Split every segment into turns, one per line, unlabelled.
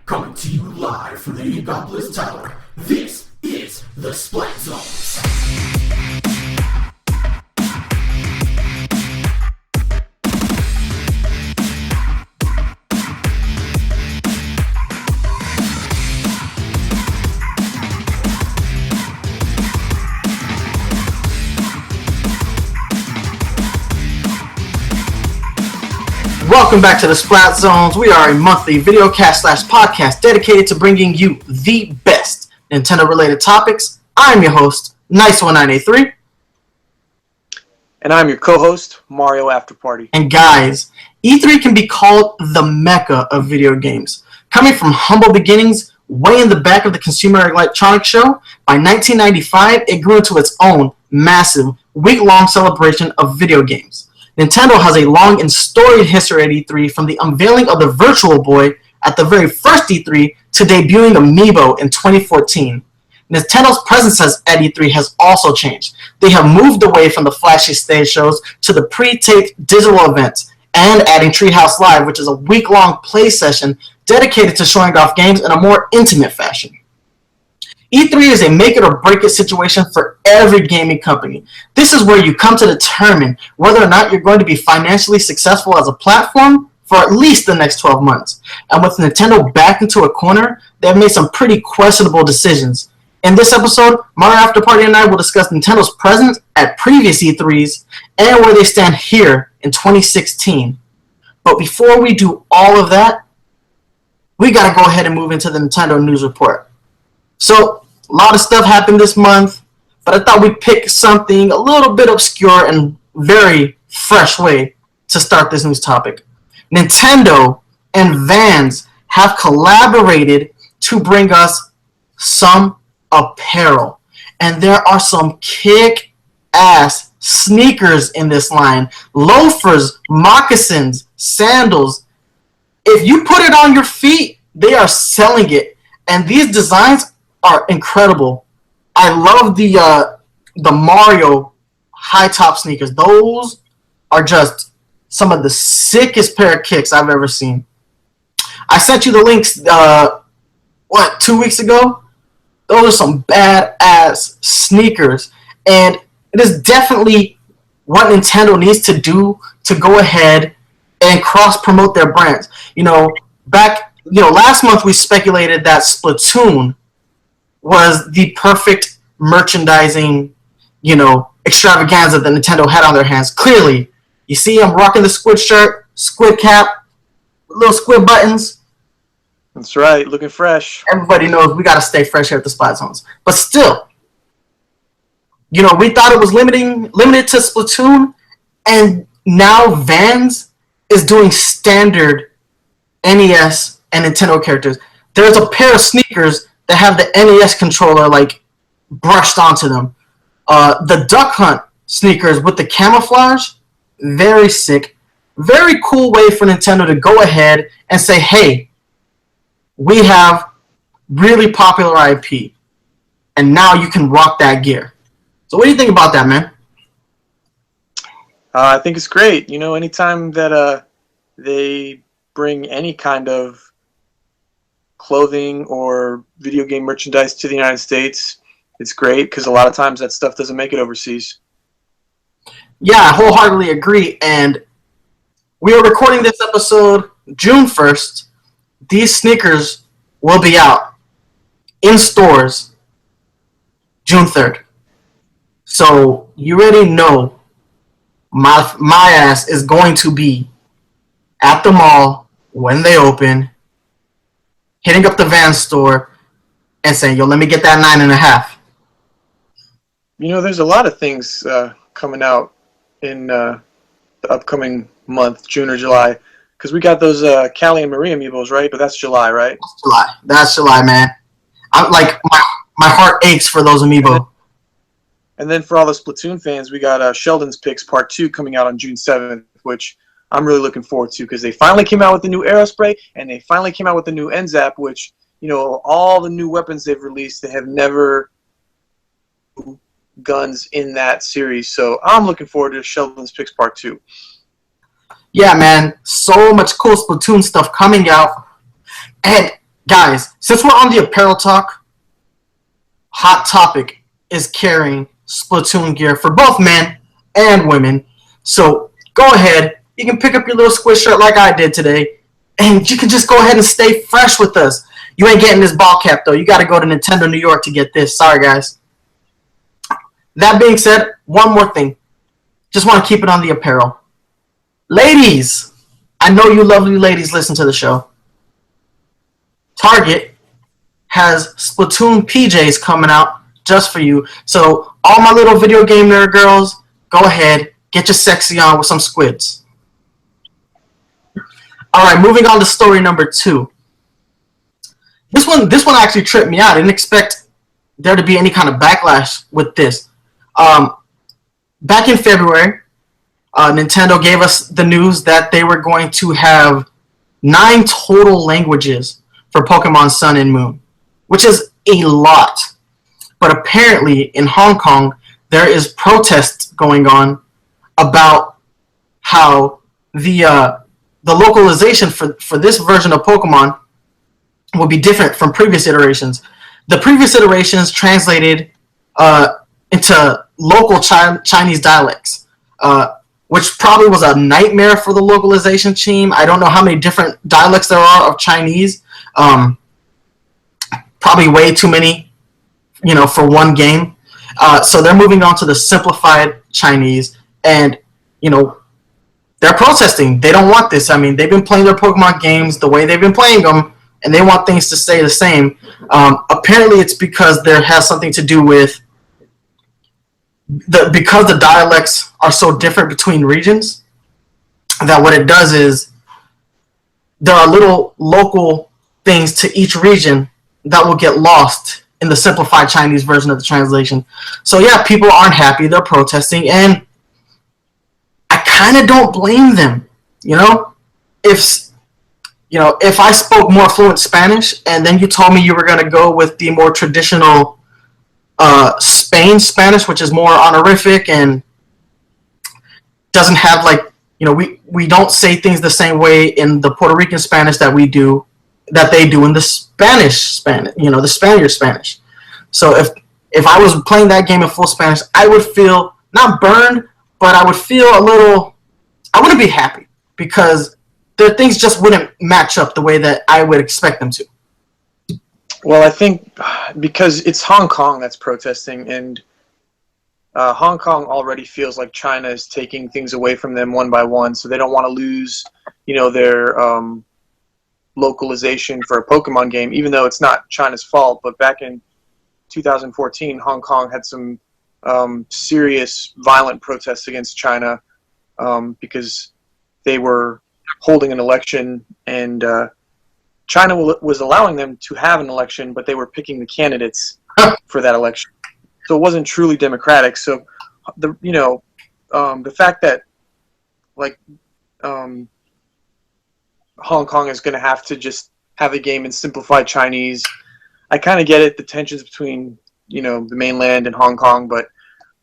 Coming to you live from the Egopolis Tower, this is the SPlatZones.
Welcome back to the SPlatZones. We are a monthly videocast/podcast dedicated to bringing you the best Nintendo-related topics. I'm your host, Nice1983.
And I'm your co-host, MarioAfterParty.
And guys, E3 can be called the mecca of video games. Coming from humble beginnings, way in the back of the Consumer Electronics Show, by 1995, it grew into its own massive, week-long celebration of video games. Nintendo has a long and storied history at E3, from the unveiling of the Virtual Boy at the very first E3 to debuting Amiibo in 2014. Nintendo's presence at E3 has also changed. They have moved away from the flashy stage shows to the pre-taped digital events, and adding Treehouse Live, which is a week-long play session dedicated to showing off games in a more intimate fashion. E3 is a make-it-or-break-it situation for every gaming company. This is where you come to determine whether or not you're going to be financially successful as a platform for at least the next 12 months. And with Nintendo back into a corner, they've made some pretty questionable decisions. In this episode, MarioAfterParty and I will discuss Nintendo's presence at previous E3s and where they stand here in 2016. But before we do all of that, we gotta go ahead and move into the Nintendo News Report. So, a lot of stuff happened this month, but I thought we'd pick something a little bit obscure and very fresh way to start this news topic. Nintendo and Vans have collaborated to bring us some apparel. And there are some kick-ass sneakers in this line. Loafers, moccasins, sandals. If you put it on your feet, they are selling it. And these designs are incredible. I love the Mario high top sneakers. Those are just some of the sickest pair of kicks I've ever seen. I sent you the links 2 weeks ago? Those are some badass sneakers, and it is definitely what Nintendo needs to do to go ahead and cross promote their brands. Last month we speculated that Splatoon was the perfect merchandising, extravaganza that Nintendo had on their hands. Clearly, you see I'm rocking the squid shirt, squid cap, little squid buttons.
That's right, looking fresh.
Everybody knows we got to stay fresh here at the SPlatZones. But still, we thought it was limited to Splatoon, and now Vans is doing standard NES and Nintendo characters. There's a pair of sneakers that have the NES controller brushed onto them. The Duck Hunt sneakers with the camouflage, very sick. Very cool way for Nintendo to go ahead and say, hey, we have really popular IP, and now you can rock that gear. So what do you think about that, man?
I think it's great. Anytime that they bring any kind of clothing or video game merchandise to the United States, it's great because a lot of times that stuff doesn't make it overseas.
Yeah, I wholeheartedly agree. And we are recording this episode June 1st. These sneakers will be out in stores June 3rd. So you already know my ass is going to be at the mall when they open, hitting up the Vans store and saying, yo, let me get that 9.5.
There's a lot of things coming out in the upcoming month, June or July, because we got those Callie and Marie amiibos, right? But that's July, right?
That's July, man. I'm my heart aches for those amiibo.
And then for all the Splatoon fans, we got Sheldon's Picks Part 2 coming out on June 7th, which I'm really looking forward to because they finally came out with the new Aerospray and they finally came out with the new NZAP, which, all the new weapons they've released, they have never guns in that series. So I'm looking forward to Sheldon's Picks Part 2.
Yeah, man. So much cool Splatoon stuff coming out. And Guys, since we're on the apparel talk, Hot Topic is carrying Splatoon gear for both men and women. So go ahead, you can pick up your little squish shirt like I did today, and you can just go ahead and stay fresh with us. You ain't getting this ball cap though. You got to go to Nintendo New York to get this. Sorry, guys. That being said, one more thing. Just want to keep it on the apparel. Ladies, I know you lovely ladies listen to the show. Target has Splatoon PJs coming out just for you. So all my little video game nerd girls, go ahead, get your sexy on with some squids. All right, moving on to story number 2. This one actually tripped me out. I didn't expect there to be any kind of backlash with this. Back in February, Nintendo gave us the news that they were going to have 9 total languages for Pokemon Sun and Moon, which is a lot. But apparently in Hong Kong, there is protests going on about how the localization for this version of Pokemon will be different from previous iterations. The previous iterations translated into local Chinese dialects, which probably was a nightmare for the localization team. I don't know how many different dialects there are of Chinese. Probably way too many, for one game. So they're moving on to the simplified Chinese, and, they're protesting. They don't want this. I mean, they've been playing their Pokemon games the way they've been playing them, and they want things to stay the same. Apparently it's because there has something to do with because the dialects are so different between regions, that what it does is there are little local things to each region that will get lost in the simplified Chinese version of the translation. So yeah, people aren't happy, they're protesting, and I kind of don't blame them. If I spoke more fluent Spanish and then you told me you were going to go with the more traditional Spain Spanish, which is more honorific and doesn't have we don't say things the same way in the Puerto Rican Spanish that they do in the Spanish, the Spaniard Spanish. So if I was playing that game in full Spanish, I would feel not burned, but I would feel I wouldn't be happy because the things just wouldn't match up the way that I would expect them to.
Well, I think because it's Hong Kong that's protesting, and Hong Kong already feels like China is taking things away from them one by one, so they don't want to lose, their localization for a Pokemon game, even though it's not China's fault. But back in 2014, Hong Kong had some serious violent protests against China because they were holding an election, and China was allowing them to have an election, but they were picking the candidates for that election. So it wasn't truly democratic. So the fact that Hong Kong is going to have to just have a game in simplified Chinese, I kind of get it, the tensions between the mainland and Hong Kong, but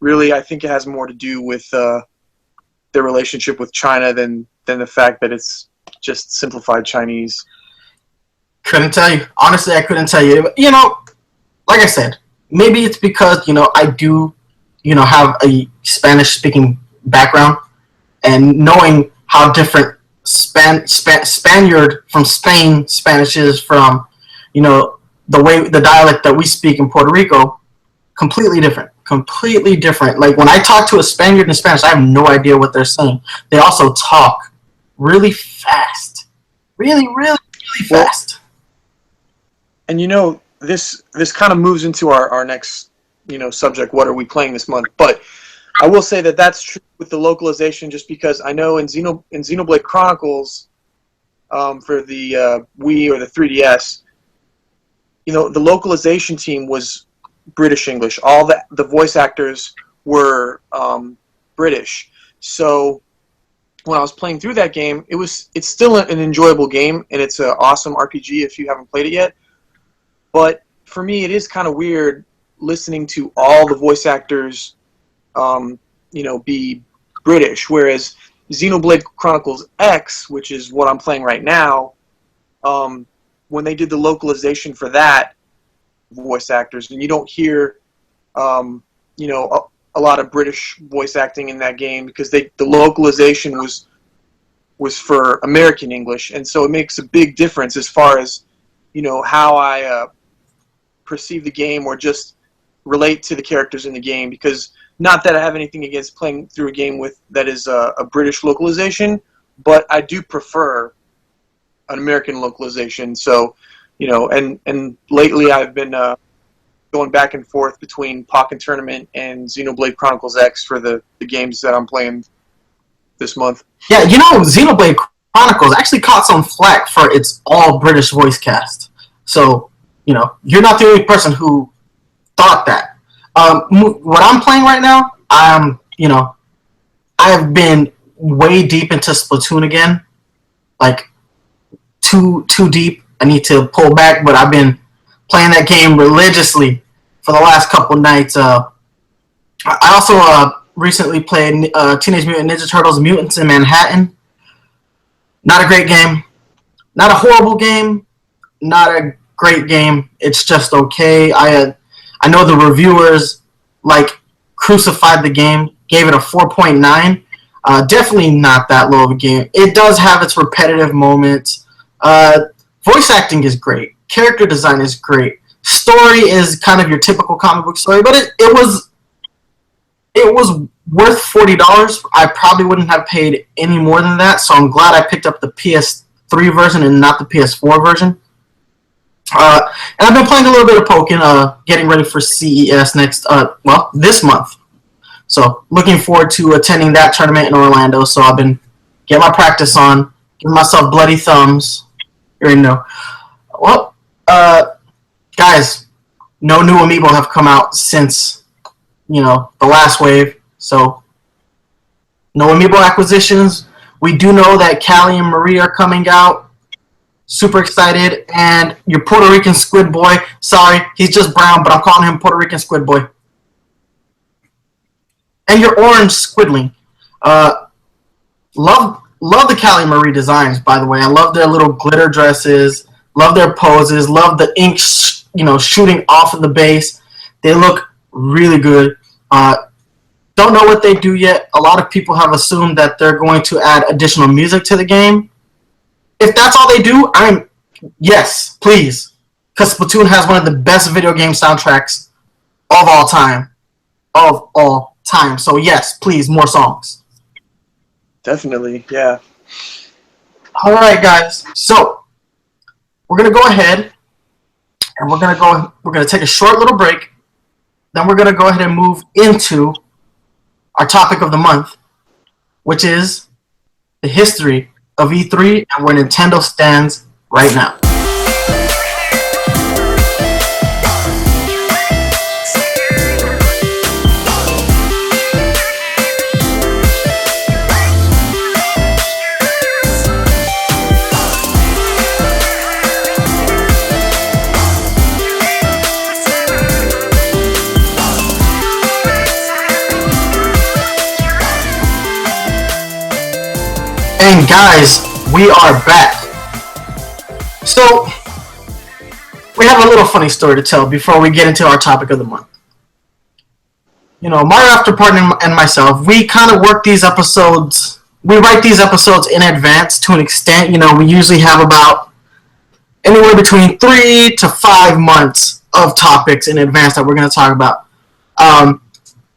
really I think it has more to do with their relationship with China than the fact that it's just simplified Chinese.
Couldn't tell you. Honestly, I couldn't tell you. Like I said, maybe it's because, I do, have a Spanish-speaking background, and knowing how different Spaniard from Spain Spanish is from, the dialect that we speak in Puerto Rico, completely different. Completely different. Like, when I talk to a Spaniard in Spanish, I have no idea what they're saying. They also talk really fast. Really, really, really fast.
And this kind of moves into our next subject. What are we playing this month? But I will say that that's true with the localization, just because I know in Xenoblade Chronicles for the Wii or the 3DS, the localization team was British English. All the voice actors were British. So when I was playing through that game, it's still an enjoyable game, and it's an awesome RPG if you haven't played it yet. But for me, it is kind of weird listening to all the voice actors, be British, whereas Xenoblade Chronicles X, which is what I'm playing right now, when they did the localization for that, voice actors, and you don't hear, you know, a lot of British voice acting in that game because the localization was for American English, and so it makes a big difference as far as, you know, how I perceive the game or just relate to the characters in the game. Because not that I have anything against playing through a game that is a British localization, but I do prefer an American localization. So, you know, and lately I've been going back and forth between Pokken Tournament and Xenoblade Chronicles X for the games that I'm playing this month.
Yeah, you know, Xenoblade Chronicles actually caught some flack for its all British voice cast. So, you know, you're not the only person who thought that. What I'm playing right now, you know, I have been way deep into Splatoon again, like too deep. I need to pull back, but I've been playing that game religiously for the last couple nights. I also recently played Teenage Mutant Ninja Turtles: Mutants in Manhattan. Not a great game. Not a horrible game. Not a great game. It's just okay. I know the reviewers like crucified the game, gave it a 4.9. Definitely not that low of a game. It does have its repetitive moments. Voice acting is great. Character design is great. Story is kind of your typical comic book story, but it was worth $40. I probably wouldn't have paid any more than that, so I'm glad I picked up the PS3 version and not the PS4 version. And I've been playing a little bit of Pokken, getting ready for CES this month. So looking forward to attending that tournament in Orlando. So I've been getting my practice on, giving myself bloody thumbs. You already know. Well, guys, no new amiibo have come out since, you know, the last wave. So no amiibo acquisitions. We do know that Callie and Marie are coming out. Super excited. And your Puerto Rican Squid Boy. Sorry, he's just brown, but I'm calling him Puerto Rican Squid Boy. And your orange Squidling. Love the Callie Marie designs, by the way. I love their little glitter dresses. Love their poses. Love the ink, shooting off of the base. They look really good. Don't know what they do yet. A lot of people have assumed that they're going to add additional music to the game. If that's all they do, yes, please. Because Splatoon has one of the best video game soundtracks of all time. Of all time. So yes, please, more songs.
Definitely, yeah.
Alright, guys. So we're gonna go ahead and we're gonna take a short little break. Then we're gonna go ahead and move into our topic of the month, which is the history of E3 and where Nintendo stands right now. And guys, we are back. So, we have a little funny story to tell before we get into our topic of the month. You know, MarioAfterParty and myself, we kind of work these episodes, we write these episodes in advance to an extent. You know, we usually have about anywhere between 3 to 5 months of topics in advance that we're going to talk about.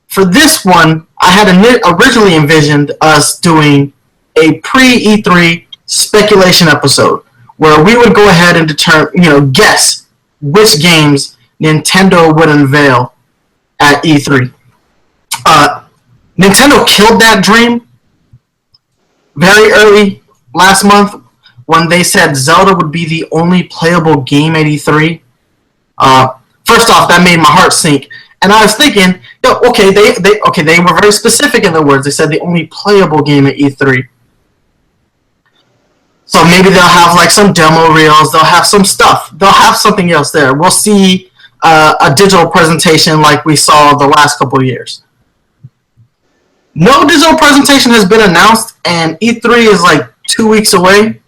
For this one, I had originally envisioned us doing a pre-E3 speculation episode where we would go ahead and guess which games Nintendo would unveil at E3. Nintendo killed that dream very early last month when they said Zelda would be the only playable game at E3. First off, that made my heart sink, and I was thinking, they were very specific in their words. They said the only playable game at E3. So maybe they'll have like some demo reels, they'll have some stuff, they'll have something else there. We'll see a digital presentation like we saw the last couple of years. No digital presentation has been announced, and E3 is like 2 weeks away.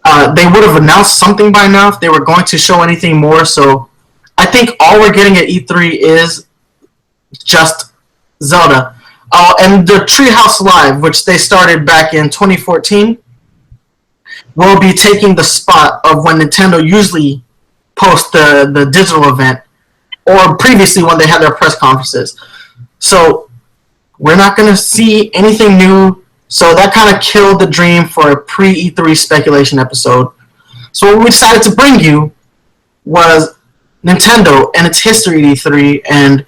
They would have announced something by now if they were going to show anything more. So I think all we're getting at E3 is just Zelda. Oh, and the Treehouse Live, which they started back in 2014, will be taking the spot of when Nintendo usually posts the digital event, or previously when they had their press conferences. So we're not going to see anything new. So that kind of killed the dream for a pre-E3 speculation episode. So what we decided to bring you was Nintendo and its history at E3 and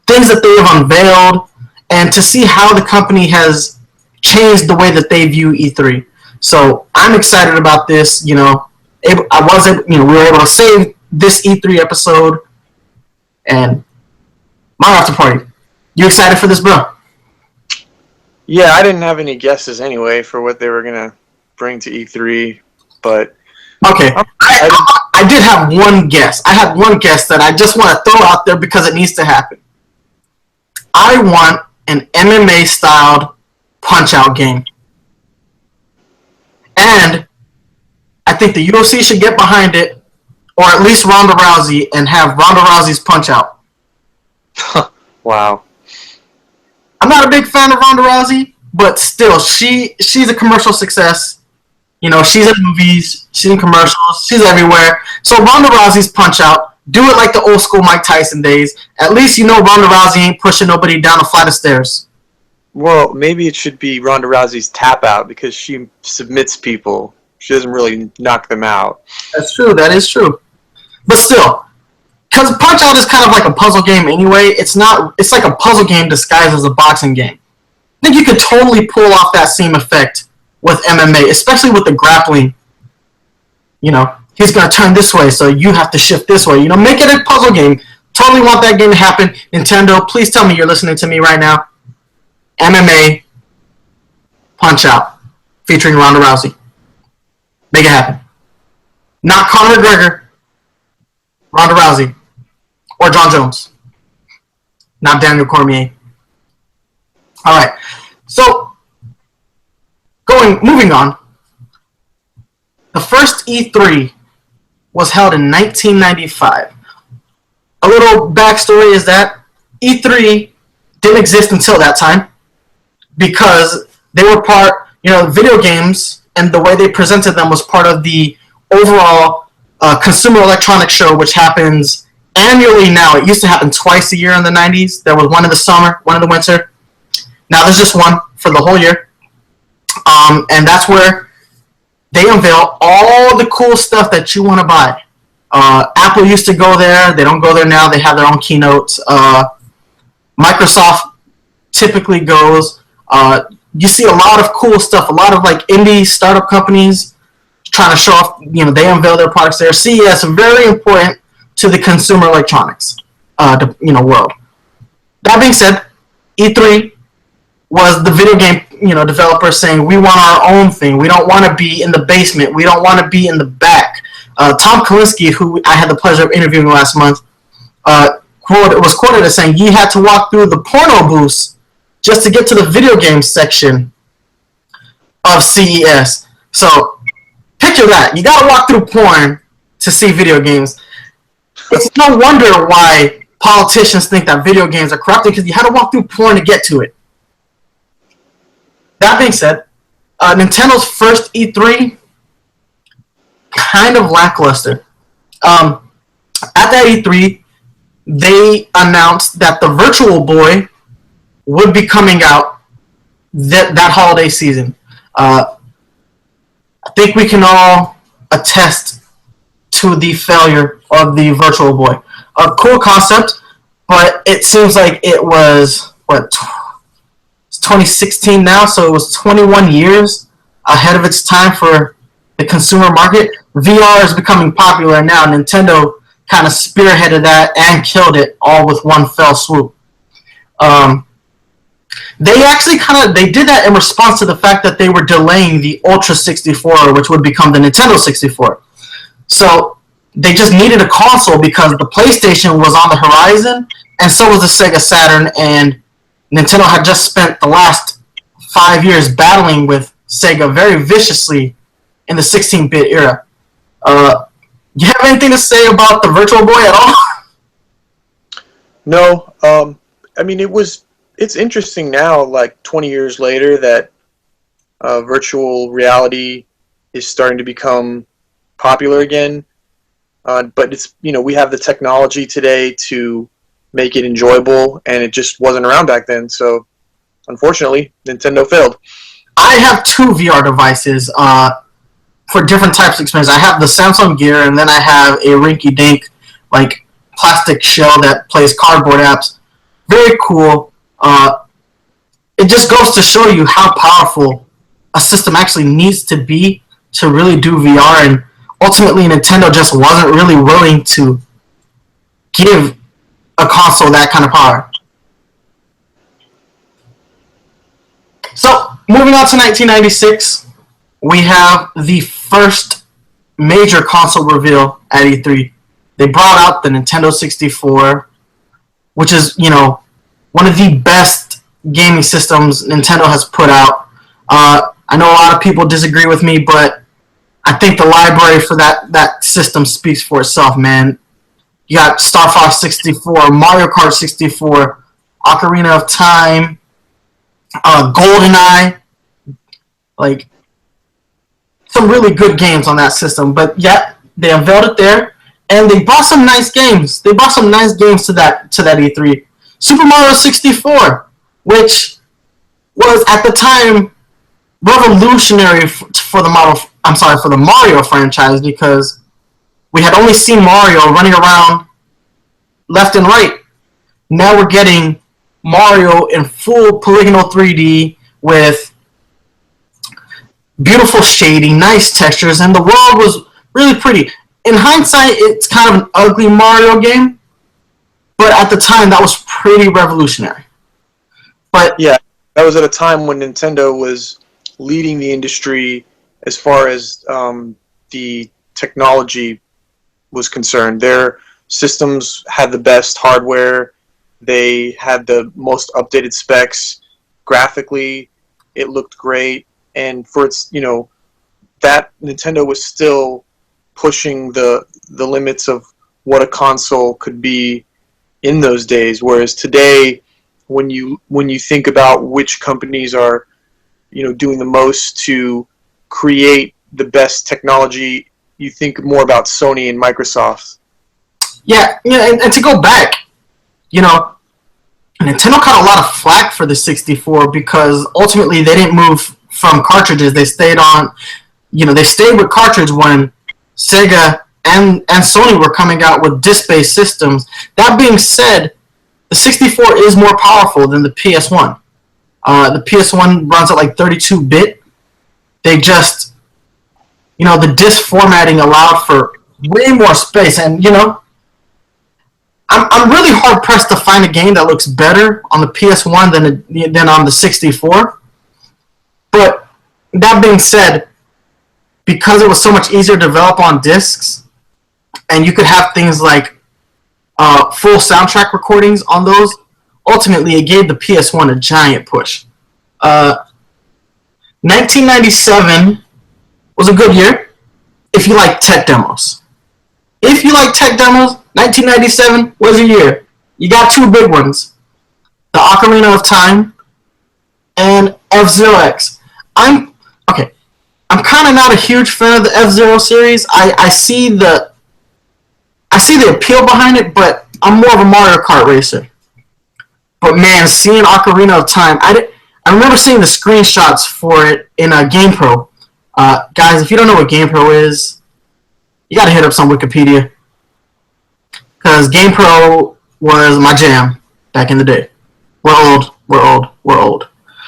things that they have unveiled, and to see how the company has changed the way that they view E3. So I'm excited about this. We were able to save this E3 episode, and MarioAfterParty. You excited for this, bro?
Yeah, I didn't have any guesses anyway for what they were gonna bring to E3, but
okay, I did have one guess. I had one guess that I just want to throw out there because it needs to happen. I want an MMA-styled Punch-Out game. And I think the UFC should get behind it, or at least Ronda Rousey, and have Ronda Rousey's Punch-Out.
Wow.
I'm not a big fan of Ronda Rousey, but still, she's a commercial success. She's in movies, she's in commercials, she's everywhere. So Ronda Rousey's Punch-Out. Do it like the old school Mike Tyson days. At least Ronda Rousey ain't pushing nobody down a flight of stairs.
Well, maybe it should be Ronda Rousey's Tap Out because she submits people. She doesn't really knock them out.
That's true. That is true. But still, because Punch-Out is kind of like a puzzle game anyway. It's like a puzzle game disguised as a boxing game. I think you could totally pull off that same effect with MMA, especially with the grappling. He's going to turn this way, so you have to shift this way. Make it a puzzle game. Totally want that game to happen. Nintendo, please tell me you're listening to me right now. MMA Punch-Out featuring Ronda Rousey. Make it happen. Not Conor McGregor, Ronda Rousey, or John Jones. Not Daniel Cormier. All right. So, moving on. The first E3 was held in 1995. A little backstory is that E3 didn't exist until that time because they were video games and the way they presented them was part of the overall Consumer Electronics Show, which happens annually now. It used to happen twice a year in the 90s. There was one in the summer, one in the winter. Now there's just one for the whole year. And that's where they unveil all the cool stuff that you want to buy. Apple used to go there. They don't go there now. They have their own keynotes. Microsoft typically goes. You see a lot of cool stuff. A lot of indie startup companies trying to show off. They unveil their products there. CES very important to the consumer electronics world. That being said, E3 was the video game developers saying we want our own thing. We don't want to be in the basement. We don't want to be in the back. Tom Kalinske, who I had the pleasure of interviewing last month, was quoted as saying, "You had to walk through the porno booths just to get to the video game section of CES." So picture that. You got to walk through porn to see video games. It's no wonder why politicians think that video games are corrupted, because you had to walk through porn to get to it. That being said, Nintendo's first E3, kind of lackluster. At that E3, they announced that the Virtual Boy would be coming out that holiday season. I think we can all attest to the failure of the Virtual Boy. A cool concept, but it seems like it was, it's 2016 now, so it was 21 years ahead of its time for the consumer market. VR is becoming popular now. Nintendo kind of spearheaded that and killed it all with one fell swoop. They actually they did that in response to the fact that they were delaying the Ultra 64, which would become the Nintendo 64. So they just needed a console because the PlayStation was on the horizon, and so was the Sega Saturn, and Nintendo had just spent the last 5 years battling with Sega very viciously in the 16-bit era. You have anything to say about the Virtual Boy at all?
No. I mean, it's interesting now, like 20 years later, that virtual reality is starting to become popular again. But it's, we have the technology today to make it enjoyable, and it just wasn't around back then. So, unfortunately, Nintendo failed.
I have two VR devices for different types of experience. I have the Samsung Gear, and then I have a rinky-dink, like, plastic shell that plays cardboard apps. Very cool. It just goes to show you how powerful a system actually needs to be to really do VR, and ultimately Nintendo just wasn't really willing to give a console that kind of power. So, moving on to 1996, we have the first major console reveal at E3. They brought out the Nintendo 64, which is, one of the best gaming systems Nintendo has put out. I know a lot of people disagree with me, but I think the library for that system speaks for itself, man. You got Star Fox 64, Mario Kart 64, Ocarina of Time, GoldenEye, like some really good games on that system. But yet they unveiled it there, and they brought some nice games. They brought some nice games to that E3. Super Mario 64, which was at the time revolutionary for the Mario franchise, because we had only seen Mario running around left and right. Now we're getting Mario in full polygonal 3D with beautiful shading, nice textures, and the world was really pretty. In hindsight, it's kind of an ugly Mario game, but at the time, that was pretty revolutionary. But
yeah, that was at a time when Nintendo was leading the industry as far as the technology was concerned. Their systems had the best hardware. They had the most updated specs. Graphically, it looked great. And for its, that Nintendo was still pushing the limits of what a console could be in those days. Whereas today, when you think about which companies are, doing the most to create the best technology, you think more about Sony and Microsoft.
Yeah, and to go back, Nintendo caught a lot of flack for the 64 because ultimately they didn't move from cartridges. They stayed with cartridge when Sega and Sony were coming out with disc-based systems. That being said, the 64 is more powerful than the PS1. The PS1 runs at like 32-bit. They just, the disc formatting allowed for way more space. And, I'm really hard-pressed to find a game that looks better on the PS1 than on the 64. But that being said, because it was so much easier to develop on discs, and you could have things like full soundtrack recordings on those, ultimately it gave the PS1 a giant push. 1997 was a good year if you like tech demos. 1997 was a year. You got two big ones. The Ocarina of Time and F-Zero X. I'm kind of not a huge fan of the F-Zero series. I see the appeal behind it, but I'm more of a Mario Kart racer. But man, seeing Ocarina of Time, I remember seeing the screenshots for it in GamePro. Guys, if you don't know what GamePro is, you gotta hit up some Wikipedia. Because GamePro was my jam back in the day. We're old.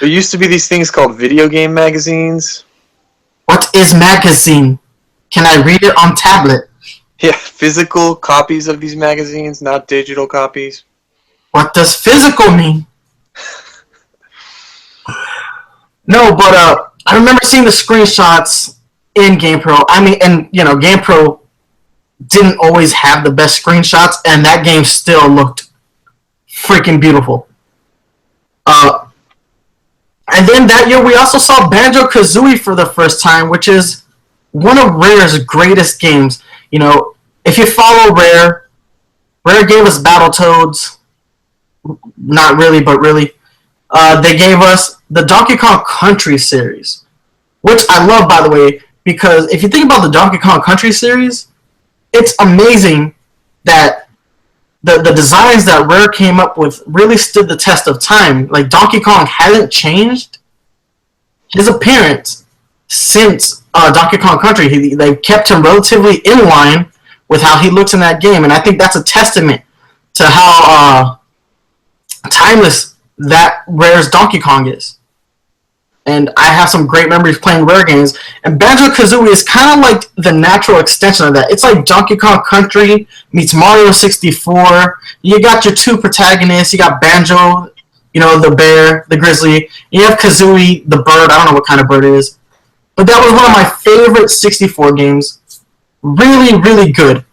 There used to be these things called video game magazines.
What is magazine? Can I read it on tablet?
Yeah, physical copies of these magazines, not digital copies.
What does physical mean? No, but I remember seeing the screenshots in GamePro. GamePro didn't always have the best screenshots, and that game still looked freaking beautiful. And then that year we also saw Banjo-Kazooie for the first time, which is one of Rare's greatest games. You know, if you follow Rare gave us Battletoads. Not really, but really. They gave us the Donkey Kong Country series, which I love, by the way, because if you think about the Donkey Kong Country series, it's amazing that the designs that Rare came up with really stood the test of time. Like, Donkey Kong hasn't changed his appearance since Donkey Kong Country. They kept him relatively in line with how he looks in that game, and I think that's a testament to how timeless that Rare's Donkey Kong is. And I have some great memories playing Rare games, and Banjo-Kazooie is kind of like the natural extension of that. It's like Donkey Kong Country meets Mario 64. You got your two protagonists. You got Banjo, you know, the bear, the grizzly. You have Kazooie, the bird. I don't know what kind of bird it is. But that was one of my favorite 64 games. Really, really good.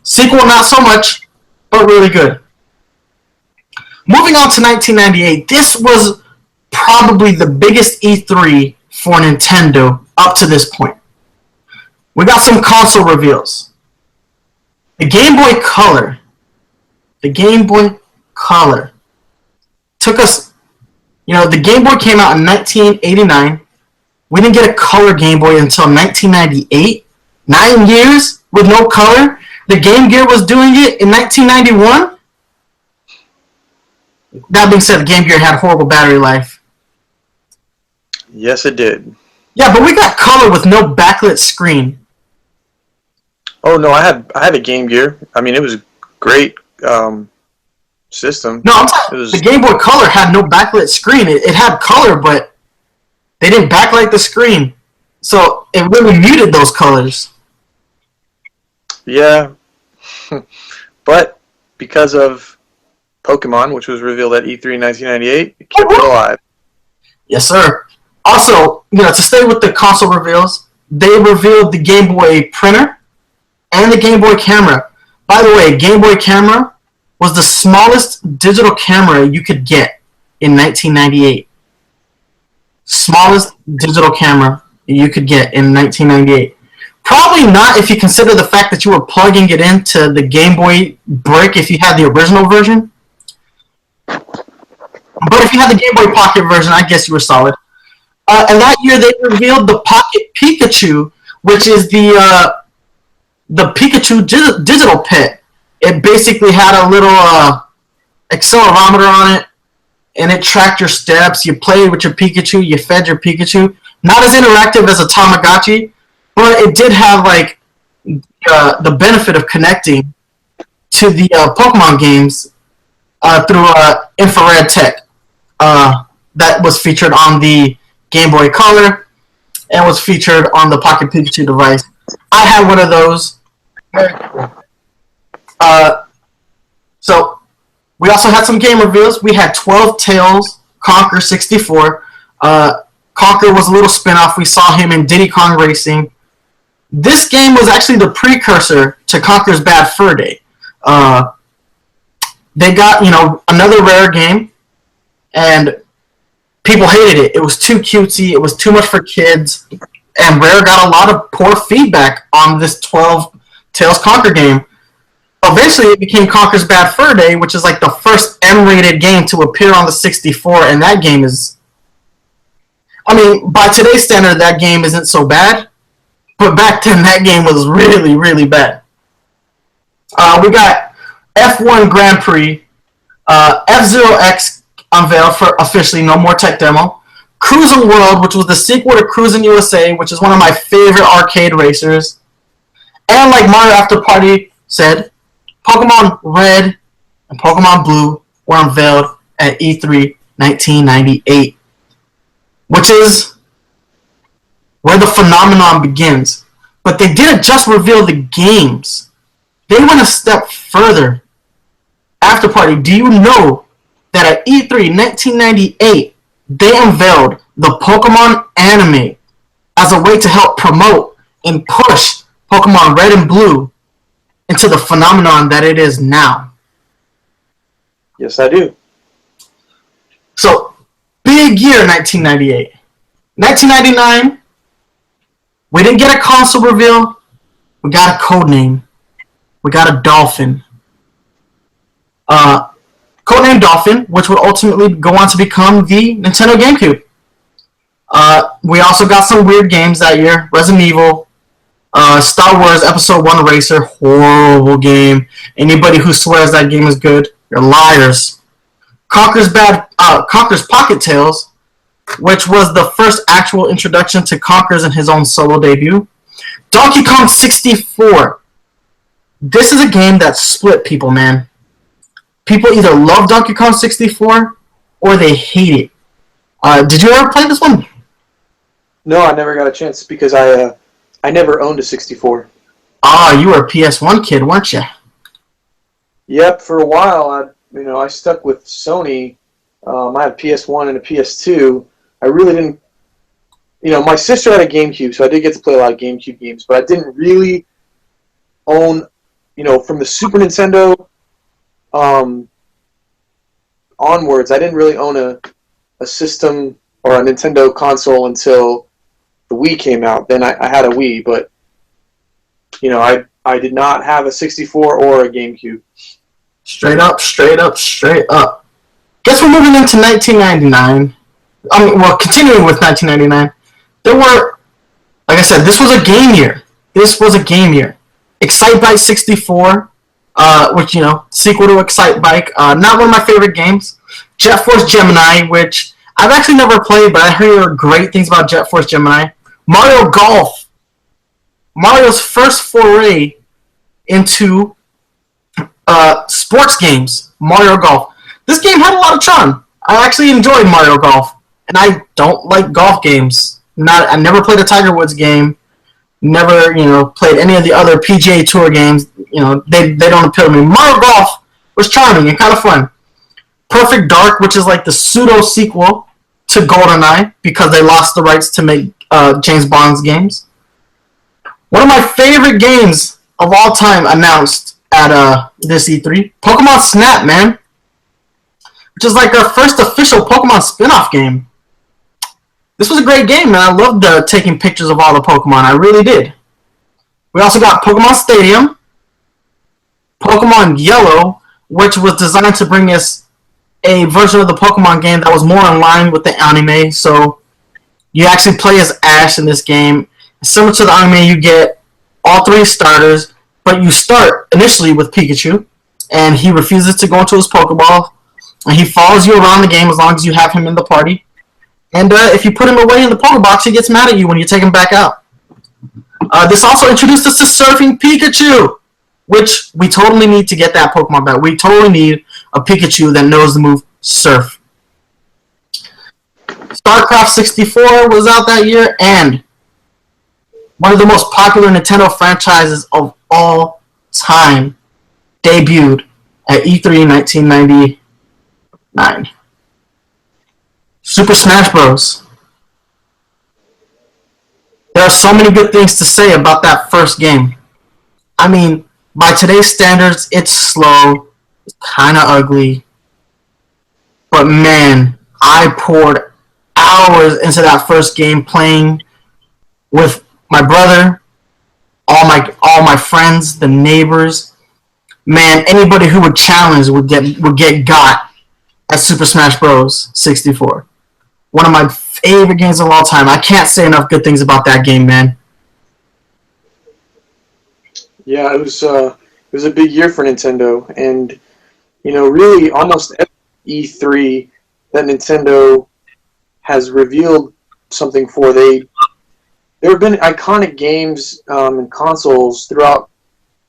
Sequel, not so much, but really good. Moving on to 1998, this was probably the biggest E3 for Nintendo up to this point. We got some console reveals. The Game Boy Color. Took us, you know, the Game Boy came out in 1989. We didn't get a color Game Boy until 1998. 9 years with no color. The Game Gear was doing it in 1991. That being said, the Game Gear had horrible battery life.
Yes, it did.
Yeah, but we got color with no backlit screen.
Oh no, I had a Game Gear. I mean, it was a great system.
No, I'm talking. The Game Boy Color had no backlit screen. It had color, but they didn't backlight the screen, so it really muted those colors.
Yeah, but because of Pokemon, which was revealed at E3 1998, it kept it alive.
Yes, sir. Also, you know, to stay with the console reveals, they revealed the Game Boy printer and the Game Boy camera. By the way, Game Boy camera was the smallest digital camera you could get in 1998. Smallest digital camera you could get in 1998. Probably not if you consider the fact that you were plugging it into the Game Boy brick if you had the original version. But if you had the Game Boy Pocket version, I guess you were solid. And that year they revealed the Pocket Pikachu, which is the Pikachu digital pet. It basically had a little accelerometer on it, and it tracked your steps. You played with your Pikachu, you fed your Pikachu. Not as interactive as a Tamagotchi, but it did have like the benefit of connecting to the Pokemon games through infrared tech that was featured on the Game Boy Color and was featured on the Pocket Pikachu device. I had one of those. So we also had some game reveals. We had 12 Tales, Conker 64. Conker was a little spin-off. We saw him in Diddy Kong Racing. This game was actually the precursor to Conker's Bad Fur Day. They got, you know, another Rare game, and people hated it. It was too cutesy. It was too much for kids. And Rare got a lot of poor feedback on this 12 Tales Conker game. Eventually, it became Conker's Bad Fur Day, which is like the first M-rated game to appear on the 64, and that game is... I mean, by today's standard, that game isn't so bad, but back then, that game was really, really bad. We got F1 Grand Prix, F-Zero X unveiled for officially No More Tech Demo, Cruisin' World, which was the sequel to Cruisin' USA, which is one of my favorite arcade racers, and like MarioAfterParty said, Pokemon Red and Pokemon Blue were unveiled at E3 1998, which is where the phenomenon begins. But they didn't just reveal the games. They went a step further. Afterparty, do you know that at E3 1998, they unveiled the Pokemon anime as a way to help promote and push Pokemon Red and Blue into the phenomenon that it is now?
Yes, I do.
So, big year 1998. 1999, We didn't get a console reveal. We got a code name. We got a Dolphin. Codename Dolphin, which would ultimately go on to become the Nintendo GameCube. We also got some weird games that year. Resident Evil, Star Wars Episode 1 Racer, horrible game. Anybody who swears that game is good, you're liars. Conker's Pocket Tales, which was the first actual introduction to Conker's in his own solo debut. Donkey Kong 64. This is a game that split people, man. People either love Donkey Kong 64 or they hate it. Did you ever play this one?
No, I never got a chance because I never owned a 64.
You were a PS1 kid, weren't you?
Yep, for a while, I stuck with Sony. I had a PS1 and a PS2. I really didn't. My sister had a GameCube, so I did get to play a lot of GameCube games, but I didn't really own, from the Super Nintendo onwards, I didn't really own a system or a Nintendo console until the Wii came out. Then I had a Wii, but I did not have a 64 or a GameCube.
Straight up. Guess we're moving into 1999. Continuing with 1999. There were, like I said, this was a game year. Excitebike 64, which, sequel to Excitebike. Not one of my favorite games. Jet Force Gemini, which I've actually never played, but I heard great things about Jet Force Gemini. Mario Golf. Mario's first foray into sports games. Mario Golf. This game had a lot of charm. I actually enjoyed Mario Golf, and I don't like golf games. I never played a Tiger Woods game. Never, played any of the other PGA Tour games. They don't appeal to me. Mario Golf was charming and kind of fun. Perfect Dark, which is like the pseudo sequel to GoldenEye because they lost the rights to make James Bond's games. One of my favorite games of all time announced at this E3, Pokemon Snap, man, which is like our first official Pokemon spin-off game. This was a great game, man. I loved taking pictures of all the Pokemon. I really did. We also got Pokemon Stadium, Pokemon Yellow, which was designed to bring us a version of the Pokemon game that was more in line with the anime. So you actually play as Ash in this game. Similar to the anime, you get all three starters, but you start initially with Pikachu, and he refuses to go into his Pokeball, and he follows you around the game as long as you have him in the party. And if you put him away in the Pokebox, he gets mad at you when you take him back out. This also introduced us to Surfing Pikachu, which we totally need to get that Pokemon back. We totally need a Pikachu that knows the move Surf. StarCraft 64 was out that year, and one of the most popular Nintendo franchises of all time debuted at E3 1999. Super Smash Bros. There are so many good things to say about that first game. I mean, by today's standards, it's slow, it's kind of ugly, but man, I poured hours into that first game playing with my brother, all my friends, the neighbors. Man, anybody who would challenge would get got at Super Smash Bros. 64. One of my favorite games of all time. I can't say enough good things about that game, man.
Yeah, it was a big year for Nintendo, and really almost every E3 that Nintendo has revealed something for. There have been iconic games and consoles throughout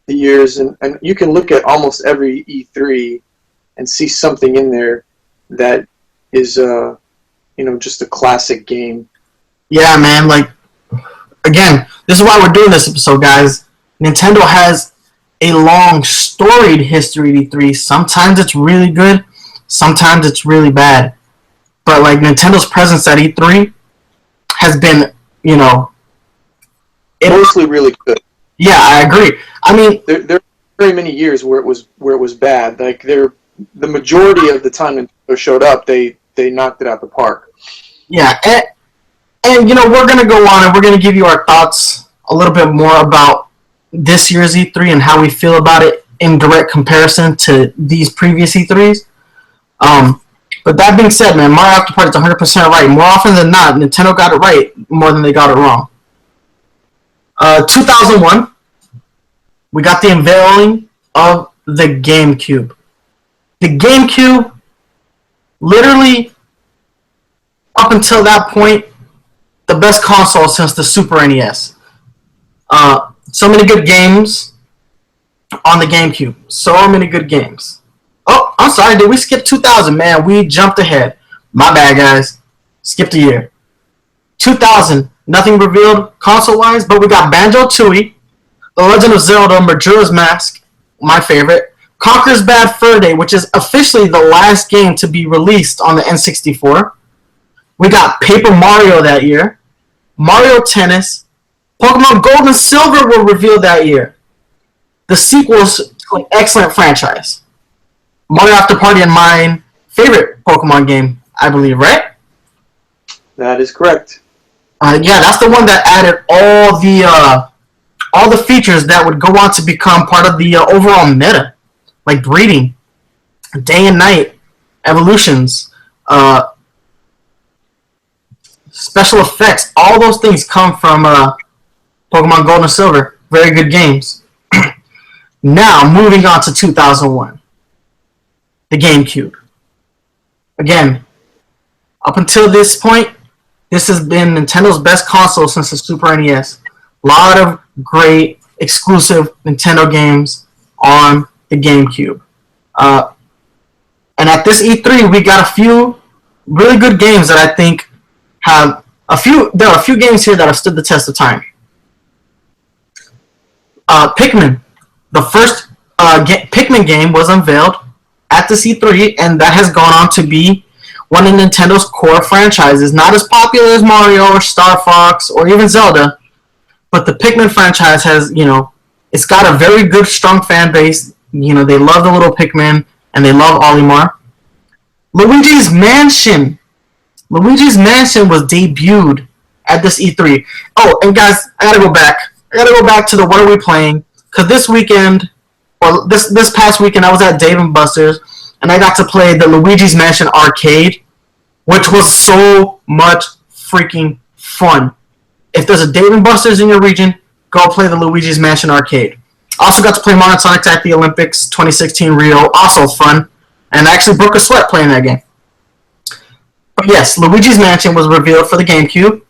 the years, and you can look at almost every E3 and see something in there that is just a classic game.
Yeah, man, again, this is why we're doing this episode, guys. Nintendo has a long, storied history at E3. Sometimes it's really good, sometimes it's really bad. But, Nintendo's presence at E3 has been,
mostly really good.
Yeah, I agree. I mean,
there are very many years where it was bad. The majority of the time Nintendo showed up, they knocked it out the park.
Yeah, And, we're going to go on and we're going to give you our thoughts a little bit more about this year's E3 and how we feel about it in direct comparison to these previous E3s. But that being said, man, Mario AfterParty is 100% right. More often than not, Nintendo got it right more than they got it wrong. 2001, we got the unveiling of the GameCube. The GameCube, literally, up until that point, the best console since the Super NES. So many good games on the GameCube. So many good games. Oh, I'm sorry, did we skip 2000? Man, we jumped ahead. My bad, guys. Skipped a year. 2000, nothing revealed console-wise, but we got Banjo-Tooie, The Legend of Zelda, Majora's Mask, my favorite, Conker's Bad Fur Day, which is officially the last game to be released on the N64. We got Paper Mario that year, Mario Tennis, Pokemon Gold and Silver were revealed that year. The sequels to an excellent franchise. Mario AfterParty and my favorite Pokemon game, I believe, right?
That is correct.
Yeah, that's the one that added all the features that would go on to become part of the overall meta, like breeding, day and night, evolutions, special effects. All those things come from Pokemon Gold and Silver. Very good games. Now, moving on to 2001. The GameCube. Again, up until this point, this has been Nintendo's best console since the Super NES. A lot of great exclusive Nintendo games on the GameCube. And at this E3, we got a few really good games that I think have there are a few games here that have stood the test of time. Pikmin. The first Pikmin game was unveiled at the E3, and that has gone on to be one of Nintendo's core franchises. Not as popular as Mario or Star Fox or even Zelda, but the Pikmin franchise has, it's got a very good, strong fan base. They love the little Pikmin, and they love Olimar. Luigi's Mansion. Luigi's Mansion was debuted at this E3. Oh, and guys, I gotta go back. To the What Are We Playing? Because this past weekend, I was at Dave & Buster's, and I got to play the Luigi's Mansion arcade, which was so much freaking fun. If there's a Dave & Buster's in your region, go play the Luigi's Mansion arcade. Also got to play Mario Sonic at the Olympics 2016 Rio, also fun, and I actually broke a sweat playing that game. But yes, Luigi's Mansion was revealed for the GameCube.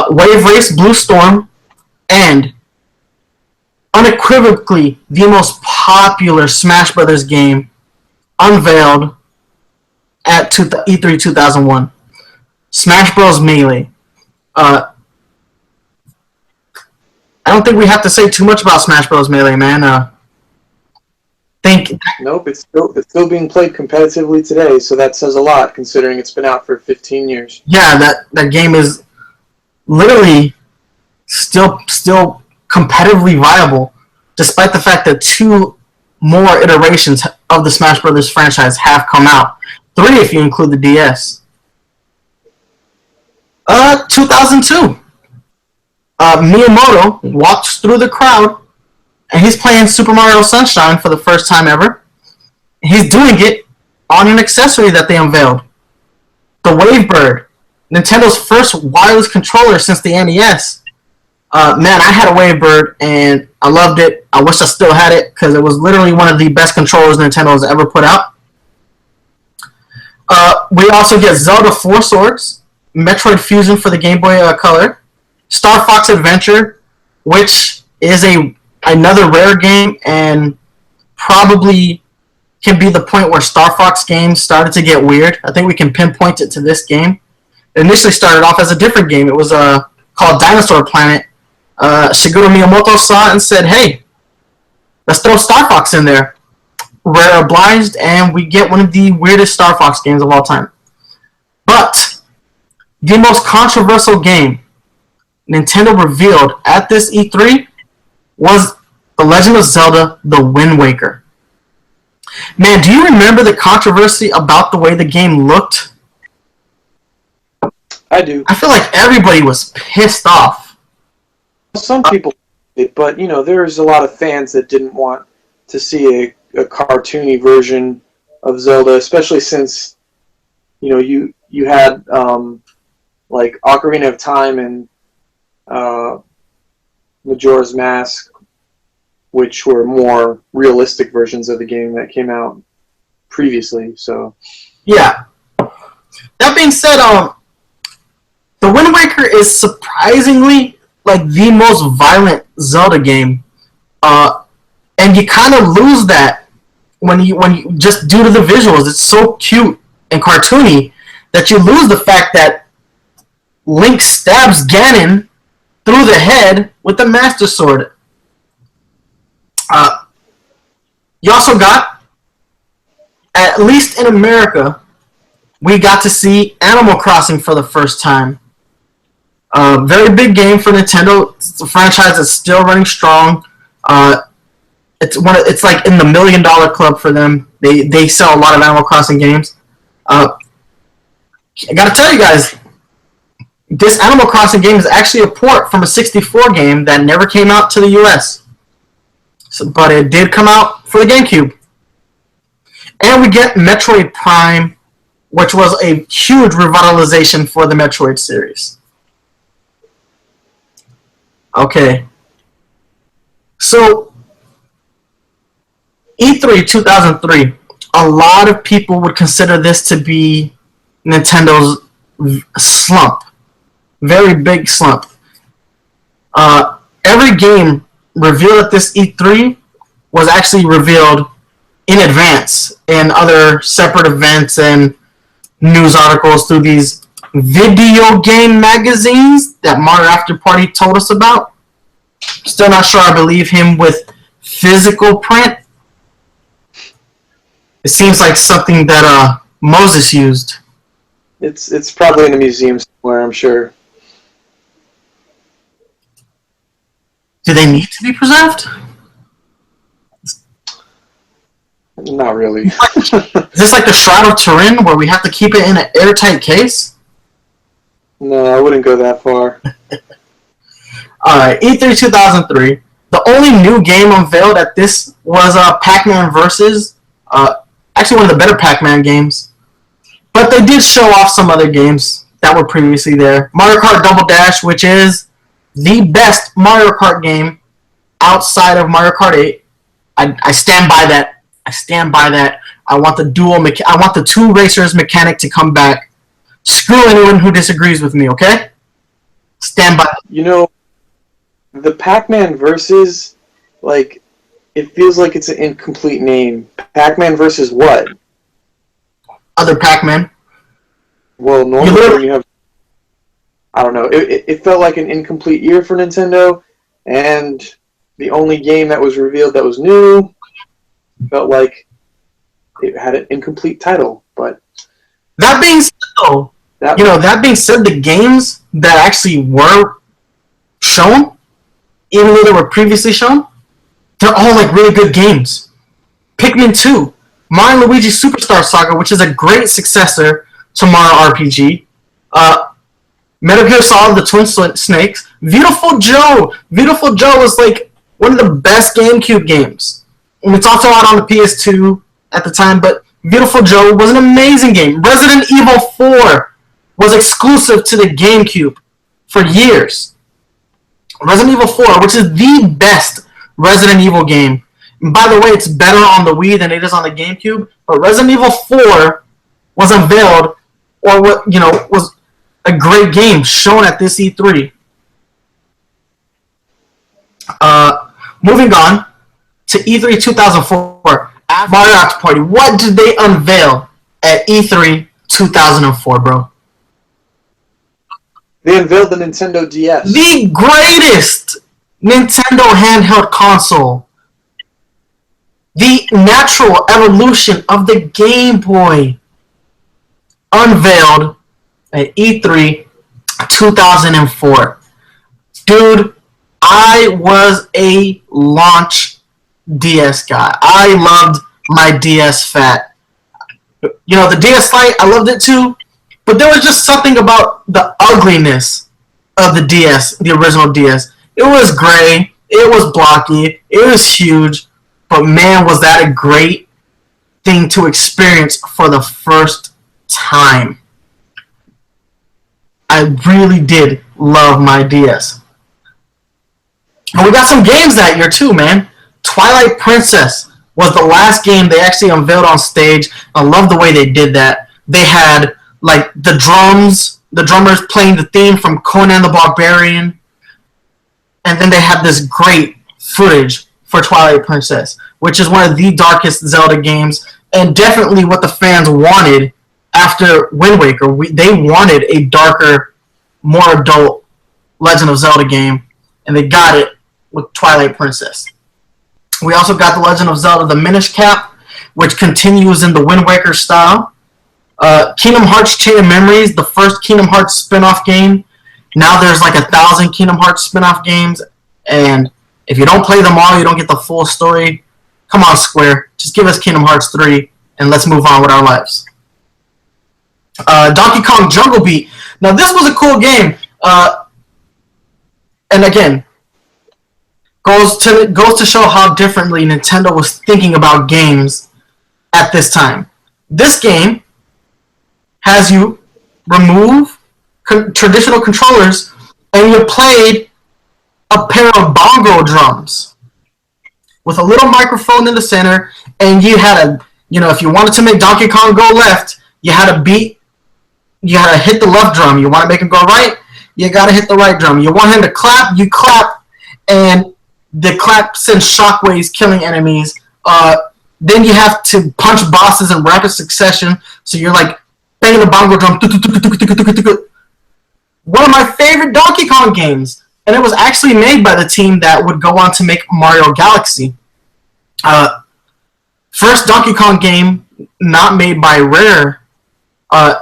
Wave Race Blue Storm, and unequivocally the most popular Smash Brothers game unveiled at E3 2001. Smash Bros. Melee. I don't think we have to say too much about Smash Bros. Melee, man.
Nope, it's still being played competitively today, so that says a lot considering it's been out for 15 years.
Yeah, that game is literally still competitively viable, despite the fact that 2 more iterations of the Smash Brothers franchise have come out. 3 if you include the DS. 2002. Miyamoto walks through the crowd, and he's playing Super Mario Sunshine for the first time ever. He's doing it on an accessory that they unveiled. The Wavebird, Nintendo's first wireless controller since the NES. Man, I had a Wavebird, and I loved it. I wish I still had it, because it was literally one of the best controllers Nintendo has ever put out. We also get Zelda 4 Swords, Metroid Fusion for the Game Boy Color, Star Fox Adventure, which is another rare game, and probably can be the point where Star Fox games started to get weird. I think we can pinpoint it to this game. It initially started off as a different game. It was called Dinosaur Planet. Shigeru Miyamoto saw it and said, hey, let's throw Star Fox in there. Rare obliged, and we get one of the weirdest Star Fox games of all time. But the most controversial game Nintendo revealed at this E3 was The Legend of Zelda: The Wind Waker. Man, do you remember the controversy about the way the game looked?
I do.
I feel like everybody was pissed off.
Some people did, but there's a lot of fans that didn't want to see a cartoony version of Zelda, especially since you had like Ocarina of Time and Majora's Mask, which were more realistic versions of the game that came out previously. So
yeah. That being said, the Wind Waker is surprisingly like the most violent Zelda game, and you kind of lose that when you just due to the visuals. It's so cute and cartoony that you lose the fact that Link stabs Ganon through the head with the Master Sword. You also got, at least in America, we got to see Animal Crossing for the first time. Very big game for Nintendo. It's a franchise that's still running strong. It's like in the $1 million club for them. They sell a lot of Animal Crossing games. I gotta tell you guys, this Animal Crossing game is actually a port from a 64 game that never came out to the US. But it did come out for the GameCube. And we get Metroid Prime, which was a huge revitalization for the Metroid series. Okay. So, E3 2003, a lot of people would consider this to be Nintendo's slump. Very big slump. Every game revealed at this E3 was actually revealed in advance in other separate events and news articles through these video game magazines that MarioAfterParty told us about. Still not sure I believe him with physical print. It seems like something that Moses used.
It's probably in a museum somewhere, I'm sure.
Do they need to be preserved?
Not really.
Is this like the Shroud of Turin, where we have to keep it in an airtight case?
No, I wouldn't go that far.
Alright, E3 2003. The only new game unveiled at this was Pac-Man Versus. Actually, one of the better Pac-Man games. But they did show off some other games that were previously there. Mario Kart Double Dash, which is the best Mario Kart game outside of Mario Kart 8. I stand by that. I stand by that. I want the two racers mechanic to come back. Screw anyone who disagrees with me, okay? Stand by that.
The Pac-Man Versus, like, it feels like it's an incomplete name. Pac-Man versus what?
Other Pac-Man.
Well, normally when you have... I don't know. It felt like an incomplete year for Nintendo, and the only game that was revealed that was new felt like it had an incomplete title. But
that being said, though, that being said, the games that actually were shown, even though they were previously shown, they're all like really good games. Pikmin 2, Mario & Luigi Superstar Saga, which is a great successor to Mario RPG. Metal Gear Solid: The Twin Snakes. Beautiful Joe. Beautiful Joe was like one of the best GameCube games. And it's also out on the PS2 at the time, but Beautiful Joe was an amazing game. Resident Evil 4 was exclusive to the GameCube for years. Resident Evil 4, which is the best Resident Evil game. And by the way, it's better on the Wii than it is on the GameCube, but Resident Evil 4 was unveiled, or was a great game shown at this E3. Moving on to E3 2004, MarioAfterParty. What did they unveil at E3 2004, bro?
They unveiled the Nintendo DS.
The greatest Nintendo handheld console. The natural evolution of the Game Boy. Unveiled at E3 2004. Dude, I was a launch DS guy. I loved my DS Fat. The DS Lite, I loved it too, But there was just something about the ugliness of the DS, the original DS. It was gray, it was blocky, it was huge, but man, was that a great thing to experience for the first time. I really did love my DS. And we got some games that year too, man. Twilight Princess was the last game they actually unveiled on stage. I love the way they did that. They had like the drummers playing the theme from Conan the Barbarian, and then they had this great footage for Twilight Princess, which is one of the darkest Zelda games, and definitely what the fans wanted after Wind Waker. They wanted a darker, more adult Legend of Zelda game, and they got it with Twilight Princess. We also got The Legend of Zelda The Minish Cap, which continues in the Wind Waker style. Kingdom Hearts Chain of Memories, the first Kingdom Hearts spin-off game. Now there's like 1,000 Kingdom Hearts spin-off games, and if you don't play them all, you don't get the full story. Come on, Square. Just give us Kingdom Hearts 3, and let's move on with our lives. Donkey Kong Jungle Beat. Now, this was a cool game. And again, goes to show how differently Nintendo was thinking about games at this time. This game has you remove traditional controllers, and you played a pair of bongo drums with a little microphone in the center, and you had if you wanted to make Donkey Kong go left, you had to hit the left drum. You want to make him go right, you got to hit the right drum. You want him to clap, you clap, and the clap sends shockwaves, killing enemies. Then you have to punch bosses in rapid succession, so you're like banging the bongo drum. One of my favorite Donkey Kong games, and it was actually made by the team that would go on to make Mario Galaxy. First Donkey Kong game not made by Rare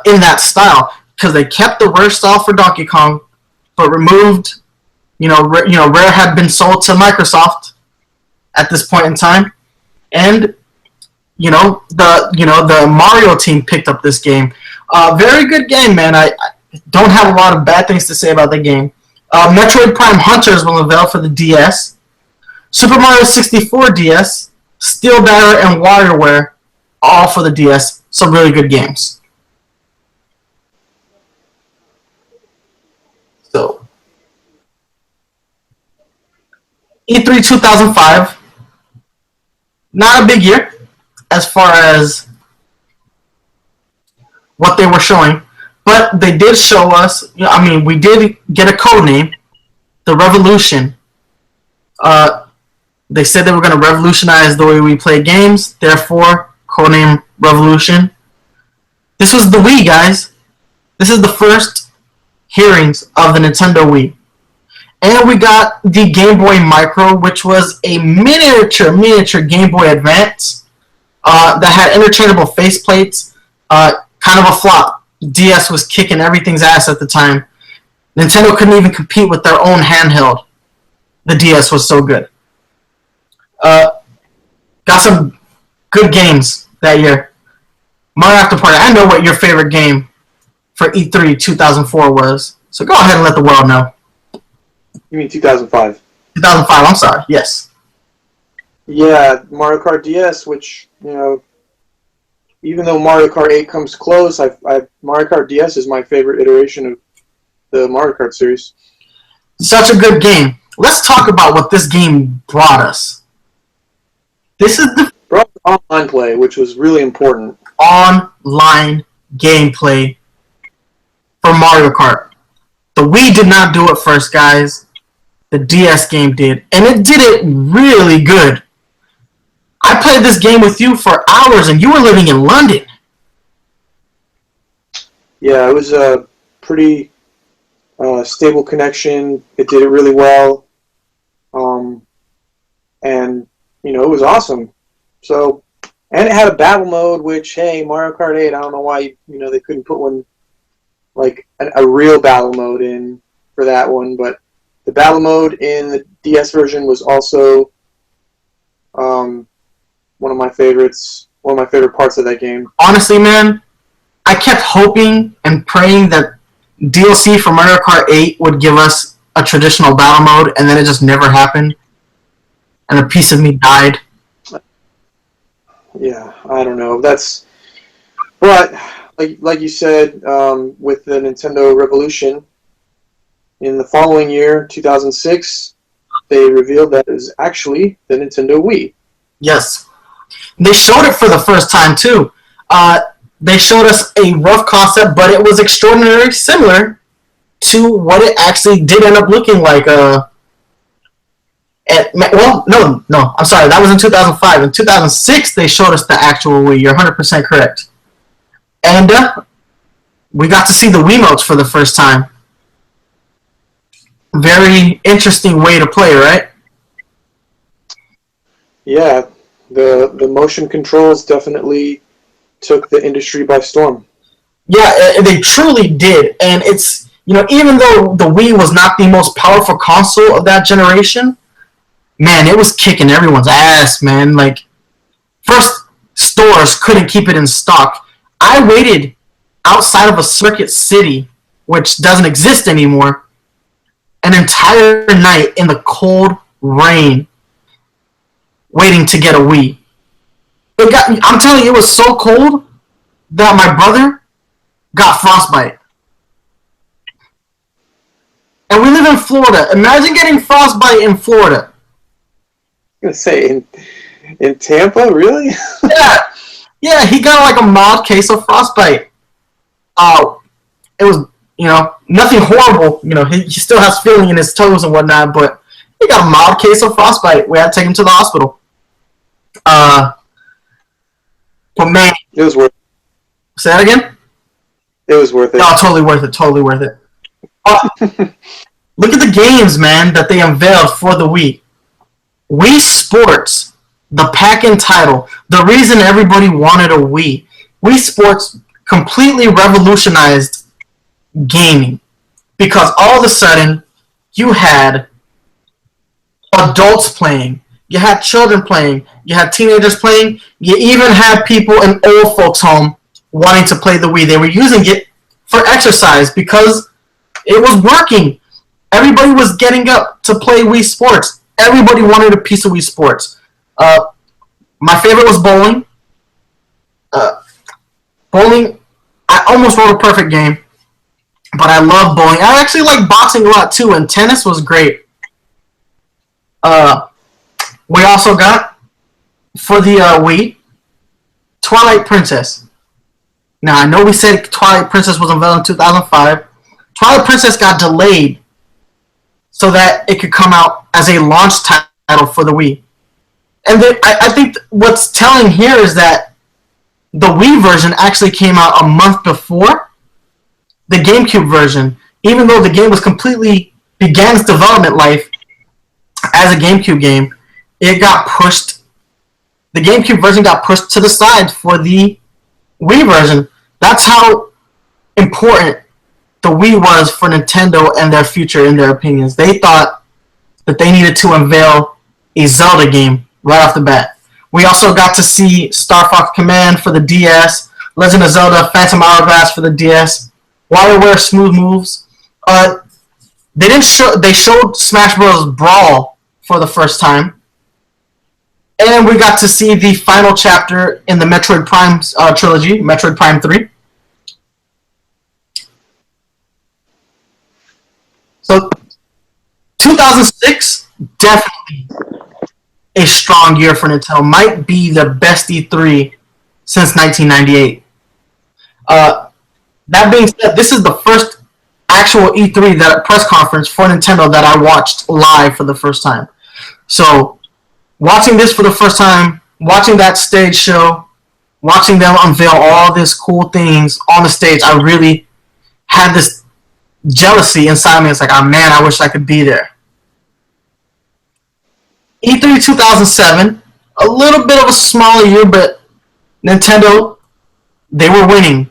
in that style, because they kept the Rare style for Donkey Kong, but removed. Rare had been sold to Microsoft at this point in time, and the Mario team picked up this game. Very good game, man. I don't have a lot of bad things to say about the game. Metroid Prime Hunters will unveil for the DS. Super Mario 64 DS, Steel Dagger, and WarioWare, all for the DS. Some really good games. So, E3 2005, not a big year as far as what they were showing, but they did show us, we did get a code name, the Revolution. They said they were going to revolutionize the way we play games, therefore, codename Revolution. This was the Wii, guys. This is the first hearings of the Nintendo Wii. And we got the Game Boy Micro, which was a miniature Game Boy Advance that had interchangeable faceplates. Kind of a flop. DS was kicking everything's ass at the time. Nintendo couldn't even compete with their own handheld. The DS was so good. Got some good games that year. MarioAfterParty. I know what your favorite game for E3 2004 was, so go ahead and let the world know.
You mean 2005?
2005, I'm sorry, yes.
Yeah, Mario Kart DS, which, even though Mario Kart 8 comes close, Mario Kart DS is my favorite iteration of the Mario Kart series.
Such a good game. Let's talk about what this game brought us. This is the
brought online play, which was really important.
Online gameplay for Mario Kart. The Wii did not do it first, guys. The DS game did, and it did it really good. I played this game with you for hours, and you were living in London.
Yeah, it was a pretty stable connection. It did it really well, and it was awesome. So, and it had a battle mode, which, hey, Mario Kart 8, I don't know why they couldn't put one like a real battle mode in for that one, but the battle mode in the DS version was also one of my favorite parts of that game.
Honestly, man, I kept hoping and praying that DLC for Mario Kart 8 would give us a traditional battle mode, and then it just never happened. And a piece of me died.
Yeah, I don't know. But like you said, with the Nintendo Revolution, in the following year, 2006, they revealed that it was actually the Nintendo Wii.
Yes. They showed it for the first time, too. They showed us a rough concept, but it was extraordinarily similar to what it actually did end up looking like. I'm sorry, that was in 2005. In 2006, they showed us the actual Wii. You're 100% correct. And we got to see the Wiimotes for the first time. Very interesting way to play, right? Yeah,
the motion controls definitely took the industry by storm.
Yeah, they truly did. And it's, even though the Wii was not the most powerful console of that generation, man, it was kicking everyone's ass, man. Like, first, stores couldn't keep it in stock. I waited outside of a Circuit City, which doesn't exist anymore, an entire night in the cold rain waiting to get a Wii. I'm telling you, it was so cold that my brother got frostbite. And we live in Florida. Imagine getting frostbite in Florida.
I was going to say, in Tampa, really?
Yeah, he got like a mild case of frostbite. It was, nothing horrible. He still has feeling in his toes and whatnot, but he got a mild case of frostbite. We had to take him to the hospital. But man,
it was worth it.
Say that again?
It was worth it.
No, totally worth it. Totally worth it. Look at the games, man, that they unveiled for the Wii. Wii Sports, the pack-in title, the reason everybody wanted a Wii. Wii Sports completely revolutionized gaming because all of a sudden you had adults playing, you had children playing, you had teenagers playing, you even had people in old folks' home wanting to play the Wii. They were using it for exercise because it was working. Everybody was getting up to play Wii Sports. Everybody wanted a piece of Wii Sports. My favorite was bowling. Bowling, I almost wrote a perfect game, but I love bowling. I actually like boxing a lot too, and tennis was great. We also got, for the Wii, Twilight Princess. Now, I know we said Twilight Princess was unveiled in 2005. Twilight Princess got delayed so that it could come out as a launch title for the Wii. And then I think what's telling here is that the Wii version actually came out a month before the GameCube version, even though the game began its development life as a GameCube game. It got pushed. The GameCube version got pushed to the side for the Wii version. That's how important the Wii was for Nintendo and their future, in their opinions. They thought that they needed to unveil a Zelda game right off the bat. We also got to see Star Fox Command for the DS, Legend of Zelda Phantom Hourglass for the DS, WarioWare Smooth Moves. They showed Smash Bros. Brawl for the first time. And we got to see the final chapter in the Metroid Prime trilogy, Metroid Prime 3. So, 2006, definitely a strong year for Nintendo. Might be the best E3 since 1998. That being said, this is the first actual E3 press conference for Nintendo that I watched live for the first time. So, watching this for the first time, watching that stage show, watching them unveil all these cool things on the stage, I really had this jealousy inside me. It's like, oh man, I wish I could be there. E3 2007, a little bit of a smaller year, but Nintendo, they were winning.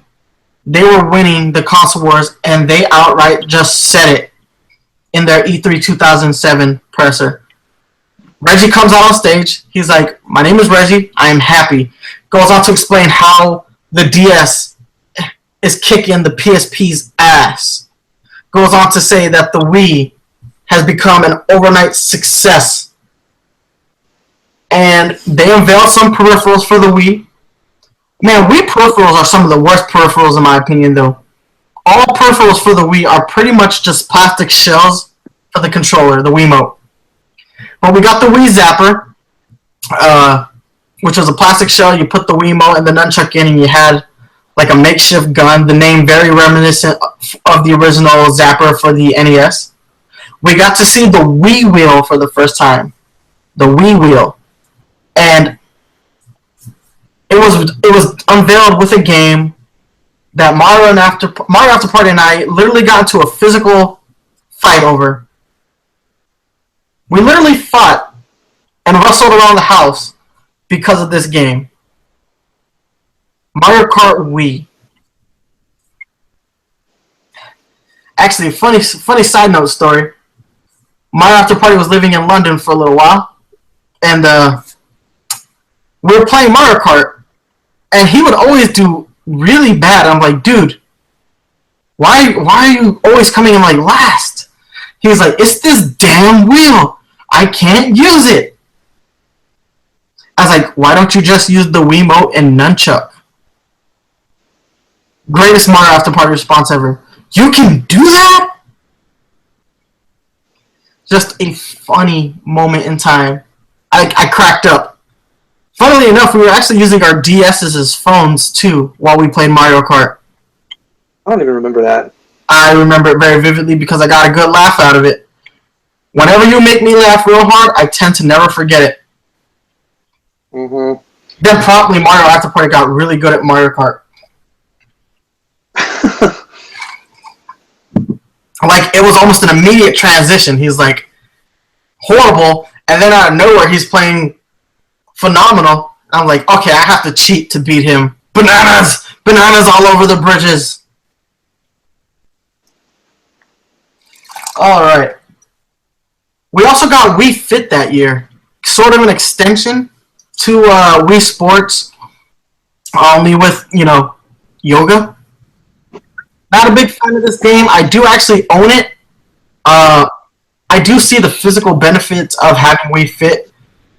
They were winning the console wars, and they outright just said it in their E3 2007 presser. Reggie comes out on stage. He's like, my name is Reggie. I am happy. Goes on to explain how the DS is kicking the PSP's ass. Goes on to say that the Wii has become an overnight success. And they unveiled some peripherals for the Wii. Man, Wii peripherals are some of the worst peripherals in my opinion, though. All peripherals for the Wii are pretty much just plastic shells for the controller, the Wiimote. But we got the Wii Zapper, which was a plastic shell. You put the Wiimote and the nunchuck in, and you had like a makeshift gun. The name very reminiscent of the original Zapper for the NES. We got to see the Wii Wheel for the first time. The Wii Wheel. And it was unveiled with a game that Mario AfterParty and I literally got into a physical fight over. We literally fought and wrestled around the house because of this game. Mario Kart Wii. Actually, funny side note story. Mario AfterParty was living in London for a little while, and we were playing Mario Kart, and he would always do really bad. I'm like, dude, why are you always coming in like last? He was like, it's this damn wheel. I can't use it. I was like, why don't you just use the Wiimote and nunchuck? Greatest Mario AfterParty response ever. You can do that? Just a funny moment in time. I cracked up. Funnily enough, we were actually using our DS's as phones, too, while we played Mario Kart.
I don't even remember that.
I remember it very vividly because I got a good laugh out of it. Whenever you make me laugh real hard, I tend to never forget it.
Mm-hmm.
Then promptly, Mario AfterParty got really good at Mario Kart. Like, it was almost an immediate transition. He's like, horrible, and then out of nowhere, he's playing phenomenal. I'm like, okay, I have to cheat to beat him. Bananas! Bananas all over the bridges. Alright. We also got Wii Fit that year. Sort of an extension to Wii Sports. Only with, yoga. Not a big fan of this game. I do actually own it. I do see the physical benefits of having Wii Fit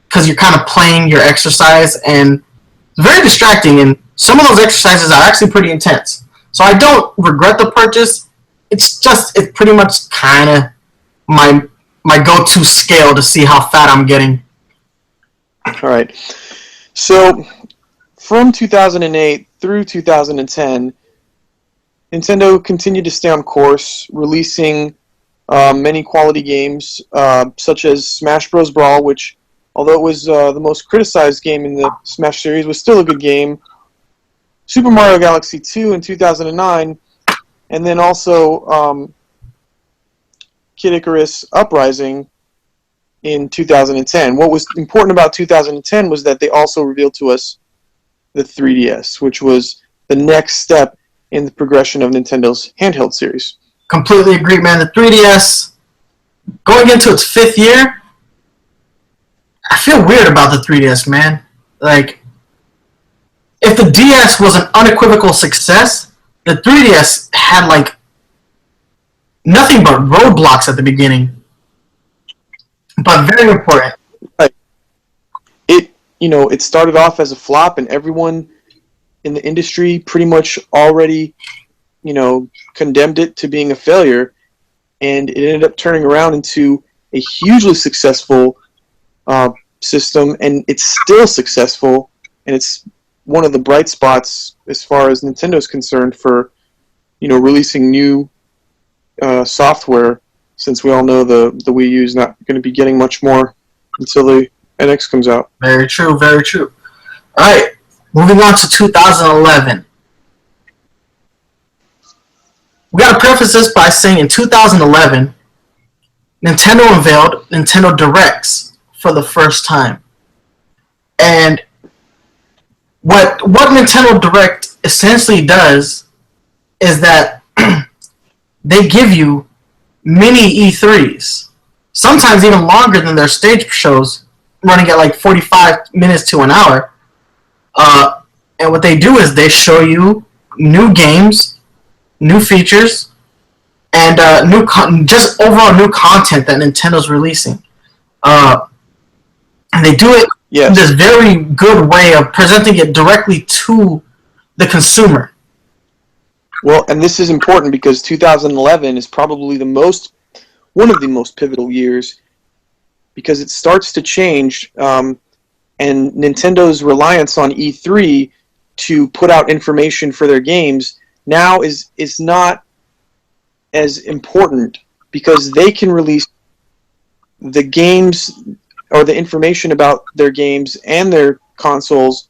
because you're kind of playing your exercise, and it's very distracting, and some of those exercises are actually pretty intense. So I don't regret the purchase. It's pretty much kind of my go-to scale to see how fat I'm getting.
All right. So from 2008 through 2010, Nintendo continued to stay on course, releasing many quality games, such as Smash Bros. Brawl, which, although it was the most criticized game in the Smash series, was still a good game. Super Mario Galaxy 2 in 2009, and then also Kid Icarus Uprising in 2010. What was important about 2010 was that they also revealed to us the 3DS, which was the next step in the progression of Nintendo's handheld series.
Completely agree, man. The 3DS, going into its 5th year, I feel weird about the 3DS, man. Like, if the DS was an unequivocal success, the 3DS had, like, nothing but roadblocks at the beginning. But very important.
Right. It started off as a flop, and everyone in the industry pretty much already, condemned it to being a failure, and it ended up turning around into a hugely successful system, and it's still successful, and it's one of the bright spots as far as Nintendo's concerned for, releasing new software, since we all know the Wii U is not going to be getting much more until the NX comes out.
Very true, very true. All right, moving on to 2011. We got to preface this by saying in 2011, Nintendo unveiled Nintendo Directs for the first time. And what Nintendo Direct essentially does is that they give you mini E3s, sometimes even longer than their stage shows, running at like 45 minutes to an hour. And what they do is they show you new games new features, and just overall new content that Nintendo's releasing. And they do it in this very good way of presenting it directly to the consumer.
Well, and this is important because 2011 is probably one of the most pivotal years, because it starts to change, and Nintendo's reliance on E3 to put out information for their games now is not as important, because they can release the games or the information about their games and their consoles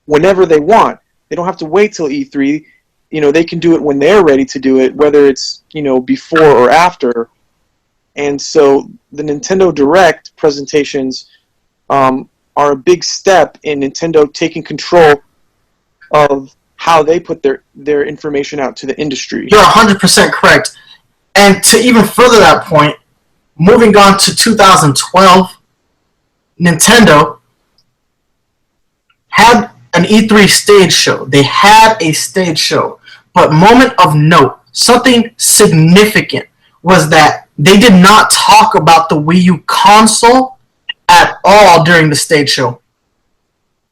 whenever they want. They don't have to wait till E3. They can do it when they're ready to do it, whether it's, before or after. And so the Nintendo Direct presentations are a big step in Nintendo taking control of how they put their information out to the industry.
You're 100% correct. And to even further that point, moving on to 2012, Nintendo had an E3 stage show. They had a stage show. But moment of note, something significant was that they did not talk about the Wii U console at all during the stage show.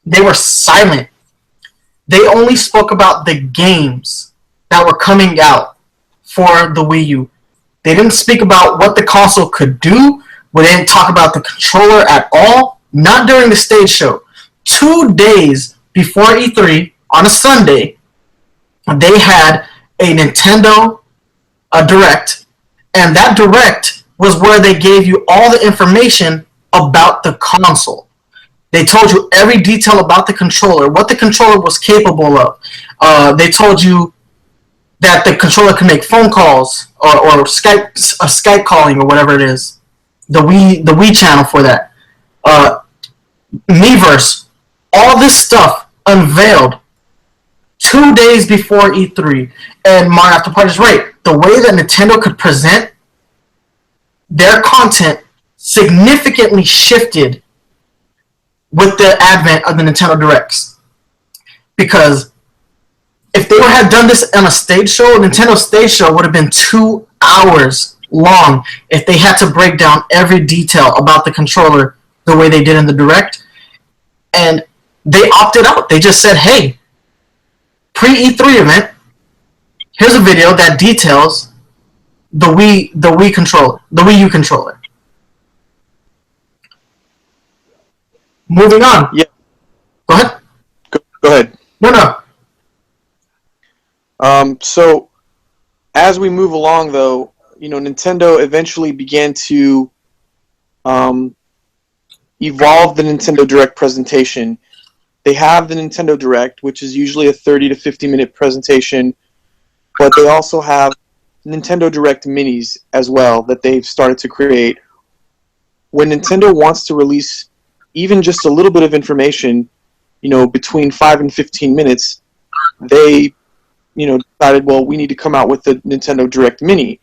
They were silent. They only spoke about the games that were coming out for the Wii U. They didn't speak about what the console could do. We didn't talk about the controller at all. Not during the stage show. 2 days before E3, on a Sunday, they had a Nintendo Direct, and that Direct was where they gave you all the information about the console. They told you every detail about the controller, what the controller was capable of. They told you that the controller can make phone calls or Skype calling or whatever it is. The Wii channel for that. Miiverse. All this stuff unveiled 2 days before E3. And MarioAfterParty is right. The way that Nintendo could present their content significantly shifted with the advent of the Nintendo Directs. Because if they had done this on a stage show, a Nintendo stage show would have been 2 hours long if they had to break down every detail about the controller the way they did in the Direct. And they opted out. They just said, hey, pre-E3 event, here's a video that details the Wii controller, the Wii U controller. Moving on.
Yeah.
Go ahead.
Go ahead.
No.
So, as we move along, though, Nintendo eventually began to evolve the Nintendo Direct presentation. They have the Nintendo Direct, which is usually a 30 to 50-minute presentation, but they also have Nintendo Direct Minis as well that they've started to create. When Nintendo wants to release even just a little bit of information, between 5 and 15 minutes, they, decided, well, we need to come out with the Nintendo Direct Mini.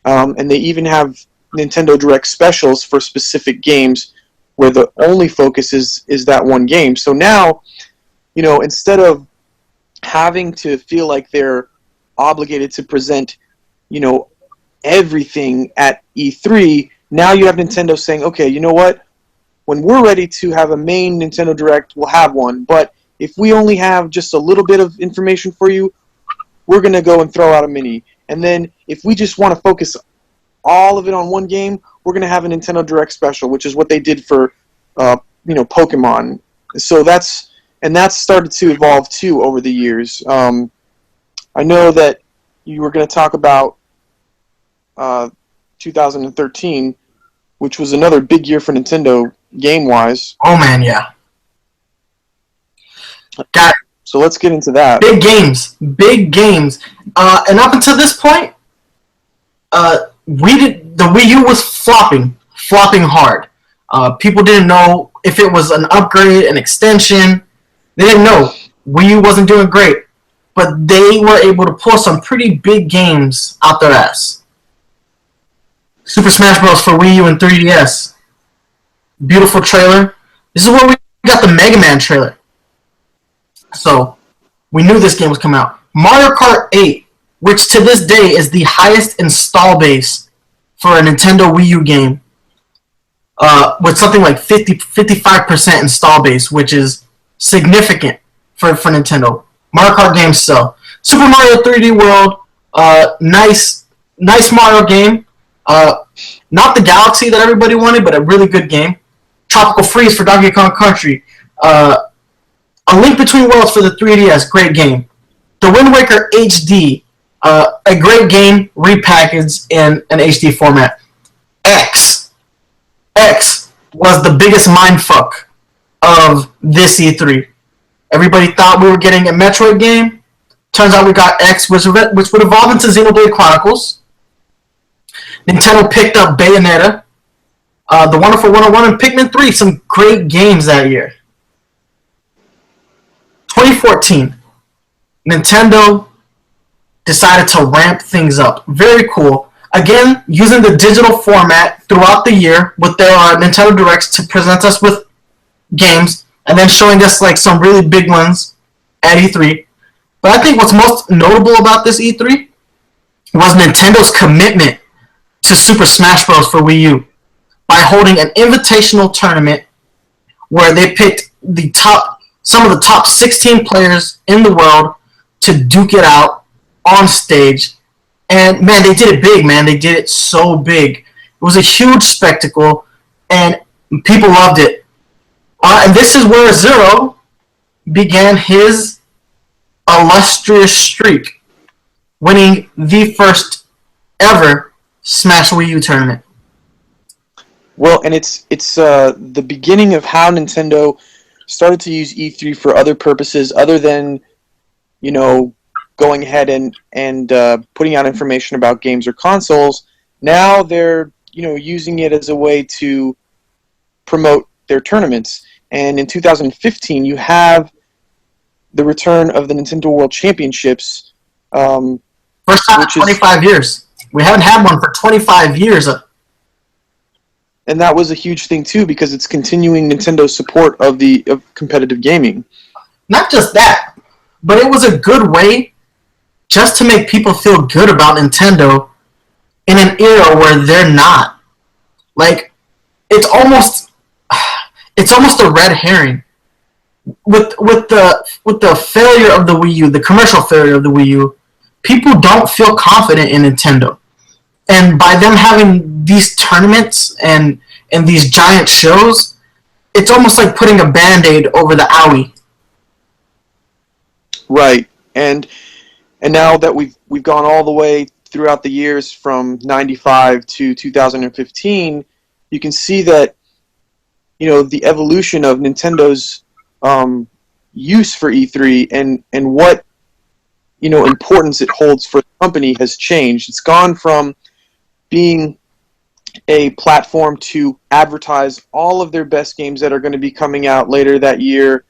And they even have Nintendo Direct specials for specific games where the only focus is that one game. So now, instead of having to feel like they're obligated to present, everything at E3, now you have Nintendo saying, okay, you know what? When we're ready to have a main Nintendo Direct, we'll have one. But if we only have just a little bit of information for you, we're going to go and throw out a mini. And then if we just want to focus all of it on one game, we're going to have a Nintendo Direct special, which is what they did for, Pokemon. So that's started to evolve too over the years. I know that you were going to talk about 2013, which was another big year for Nintendo game-wise.
Oh man, yeah.
So let's get into that.
Big games. And up until this point, the Wii U was flopping hard. People didn't know if it was an upgrade, an extension. They didn't know. Wii U wasn't doing great. But they were able to pull some pretty big games out their ass. Super Smash Bros. For Wii U and 3DS. Beautiful trailer. This is where we got the Mega Man trailer. So, we knew this game was coming out. Mario Kart 8 which to this day is the highest install base for a Nintendo Wii U game, with something like 55% install base, which is significant for Nintendo. Mario Kart games sell. Super Mario 3D World, nice Mario game. Not the Galaxy that everybody wanted, but a really good game. Tropical Freeze for Donkey Kong Country. A Link Between Worlds for the 3DS, great game. The Wind Waker HD, a great game repackaged in an HD format. X was the biggest mindfuck of this E3. Everybody thought we were getting a Metroid game. Turns out we got X, which would evolve into Xenoblade Chronicles. Nintendo picked up Bayonetta, The Wonderful 101, and Pikmin 3. Some great games that year. 2014, Nintendo decided to ramp things up. Very cool. Again, using the digital format throughout the year with their Nintendo Directs to present us with games, and then showing us like some really big ones at E3. But I think what's most notable about this E3 was Nintendo's commitment to Super Smash Bros. For Wii U by holding an invitational tournament where they picked some of the top 16 players in the world to duke it out on stage. And, man, they did it big, man. They did it so big. It was a huge spectacle, and people loved it. And this is where Zero began his illustrious streak, winning the first ever Smash Wii U tournament.
Well, and it's the beginning of how Nintendo started to use E3 for other purposes other than, going ahead and putting out information about games or consoles. Now they're, using it as a way to promote their tournaments. And in 2015, you have the return of the Nintendo World Championships.
First time in 25 years. We haven't had one for 25 years.
And that was a huge thing, too, because it's continuing Nintendo's support of competitive gaming.
Not just that, but it was a good way just to make people feel good about Nintendo in an era where they're not. Like, it's almost a red herring. With the failure of the Wii U, the commercial failure of the Wii U, people don't feel confident in Nintendo. And by them having these tournaments and these giant shows, it's almost like putting a Band-Aid over the owie.
Right. And now that we've gone all the way throughout the years from 95 to 2015, you can see that the evolution of Nintendo's use for E3 and what importance it holds for the company has changed. It's gone from being a platform to advertise all of their best games that are going to be coming out later that year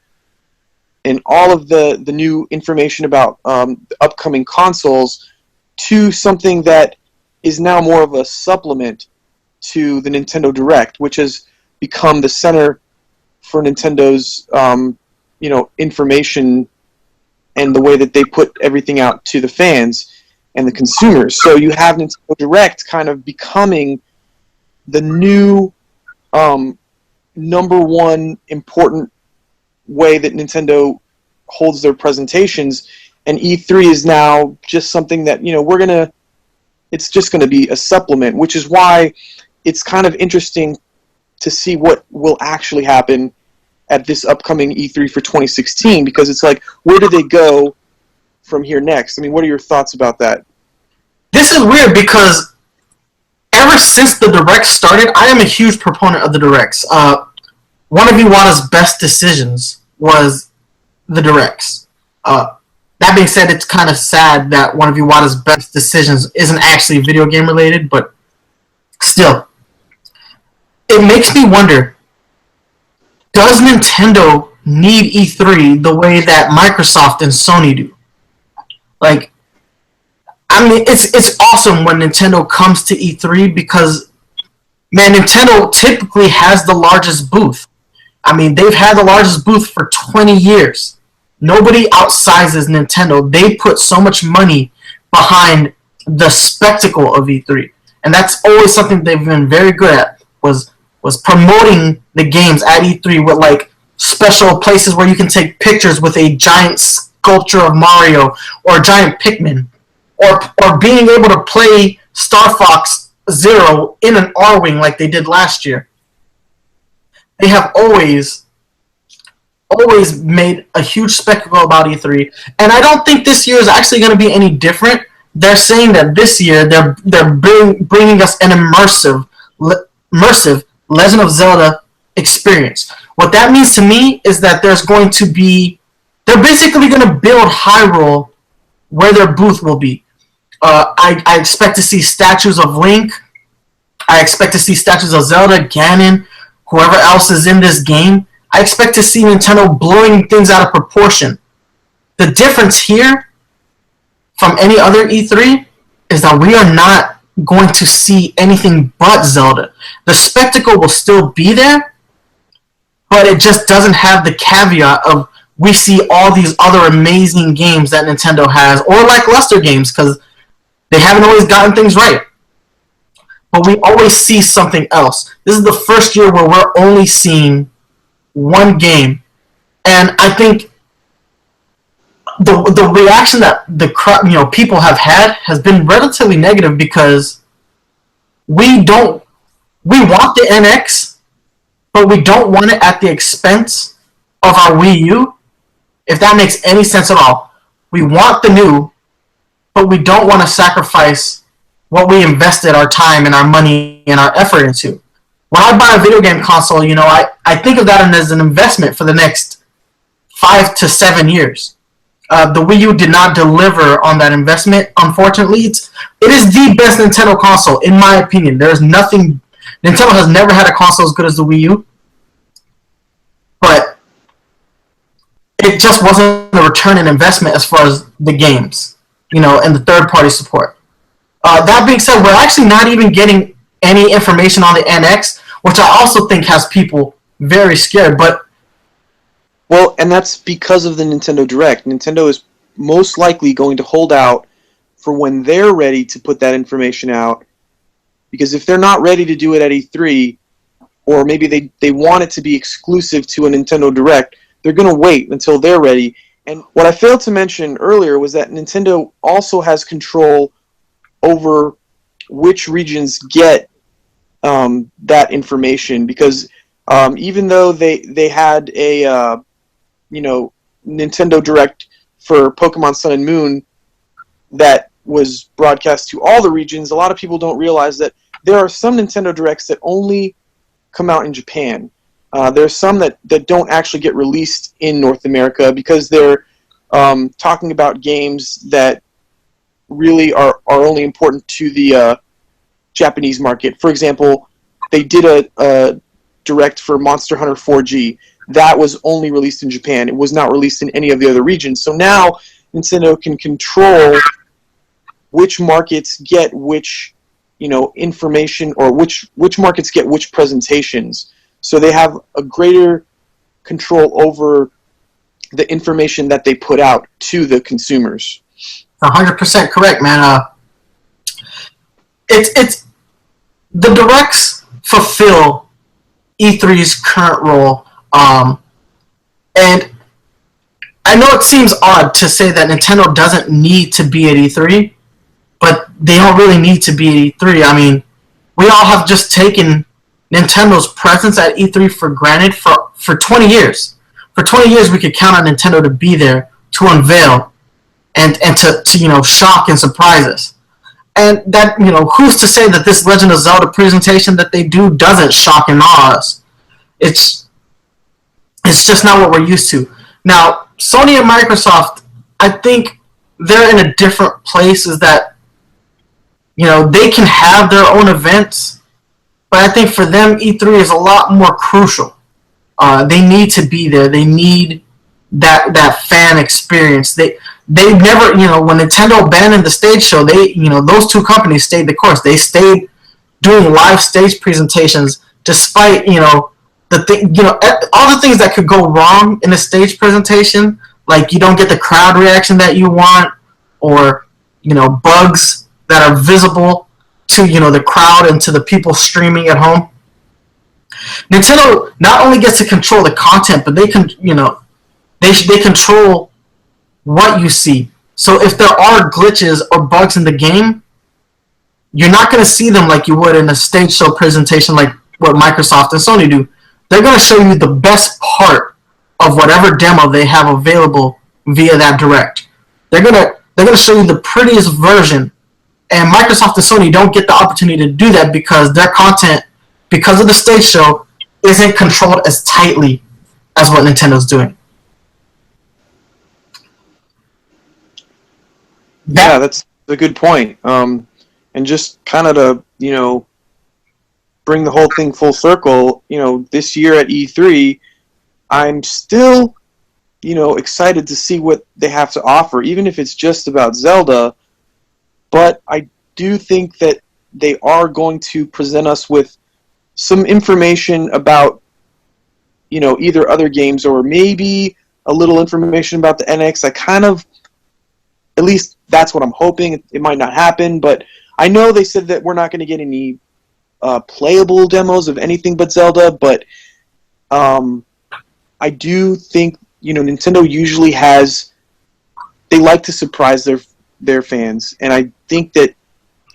and all of the new information about the upcoming consoles to something that is now more of a supplement to the Nintendo Direct, which has become the center for Nintendo's information and the way that they put everything out to the fans and the consumers. So you have Nintendo Direct kind of becoming the new number one important way that Nintendo holds their presentations, and E3 is now just something that it's just gonna be a supplement, which is why it's kind of interesting to see what will actually happen at this upcoming E3 for 2016, because it's like, where do they go from here next? I mean, what are your thoughts about that?
This is weird because ever since the Direct started, I am a huge proponent of the Directs. One of Iwata's best decisions was the Directs. That being said, it's kind of sad that one of Iwata's best decisions isn't actually video game related, but still. It makes me wonder, does Nintendo need E3 the way that Microsoft and Sony do? Like, I mean, it's awesome when Nintendo comes to E3 because, man, Nintendo typically has the largest booth. I mean, they've had the largest booth for 20 years. Nobody outsizes Nintendo. They put so much money behind the spectacle of E3, and that's always something they've been very good at. Was promoting the games at E3 with like special places where you can take pictures with a giant sculpture of Mario or a giant Pikmin, or being able to play Star Fox Zero in an R-Wing like they did last year. They have always made a huge spectacle about E3, and I don't think this year is actually going to be any different. They're saying that this year they're bringing us an immersive Legend of Zelda experience. What that means to me is that they're basically going to build Hyrule where their booth will be. I expect to see statues of Link. I expect to see statues of Zelda, Ganon, whoever else is in this game. I expect to see Nintendo blowing things out of proportion. The difference here from any other E3 is that we are not going to see anything but Zelda. The spectacle will still be there, but it just doesn't have the caveat of we see all these other amazing games that Nintendo has, or lackluster games, because they haven't always gotten things right. But we always see something else. This is the first year where we're only seeing one game, and I think the reaction that the people have had has been relatively negative, because we want the NX, but we don't want it at the expense of our Wii U, if that makes any sense at all. We want the new, but we don't want to sacrifice what we invested our time and our money and our effort into. When I buy a video game console, I think of that as an investment for the next 5 to 7 years. The Wii U did not deliver on that investment, unfortunately. It is the best Nintendo console, in my opinion. There is nothing... Nintendo has never had a console as good as the Wii U. But it just wasn't a return on investment as far as the games, and the third-party support. That being said, we're actually not even getting any information on the NX, which I also think has people very scared, but...
Well, and that's because of the Nintendo Direct. Nintendo is most likely going to hold out for when they're ready to put that information out, because if they're not ready to do it at E3, or maybe they want it to be exclusive to a Nintendo Direct, they're going to wait until they're ready. And what I failed to mention earlier was that Nintendo also has control over which regions get that information, because even though they had a Nintendo Direct for Pokemon Sun and Moon that was broadcast to all the regions, a lot of people don't realize that there are some Nintendo Directs that only come out in Japan. There's some that don't actually get released in North America because they're talking about games that really are only important to the Japanese market. For example, they did a Direct for Monster Hunter 4G. That was only released in Japan. It was not released in any of the other regions. So now Nintendo can control which markets get which information, or which markets get which presentations. So they have a greater control over the information that they put out to the consumers.
100% correct, man. It's the Directs fulfill E3's current role, and I know it seems odd to say that Nintendo doesn't need to be at E3, but they don't really need to be at E3. I mean, we all have just taken Nintendo's presence at E3 for granted for 20 years. For 20 years, we could count on Nintendo to be there, to unveil, and to shock and surprise us. And that, who's to say that this Legend of Zelda presentation that they do doesn't shock and awe us? It's just not what we're used to. Now, Sony and Microsoft, I think they're in a different place, is that they can have their own events, but I think for them, E3 is a lot more crucial. They need to be there. They need that fan experience. They never, when Nintendo abandoned the stage show, those two companies stayed the course. They stayed doing live stage presentations despite, all the things that could go wrong in a stage presentation, like you don't get the crowd reaction that you want, or bugs that are visible to the crowd and to the people streaming at home. Nintendo not only gets to control the content, but they control what you see. So if there are glitches or bugs in the game, you're not going to see them like you would in a stage show presentation like what Microsoft and Sony do. They're going to show you the best part of whatever demo they have available via that Direct. They're going to show you the prettiest version, and Microsoft and Sony don't get the opportunity to do that because their content, because of the stage show, isn't controlled as tightly as what Nintendo's doing.
Yeah, that's a good point. And just kind of to, bring the whole thing full circle, this year at E3, I'm still, excited to see what they have to offer, even if it's just about Zelda. But I do think that they are going to present us with some information about, either other games or maybe a little information about the NX. At least that's what I'm hoping. It might not happen, but I know they said that we're not going to get any playable demos of anything but Zelda, but I do think, Nintendo usually they like to surprise their fans, and I think that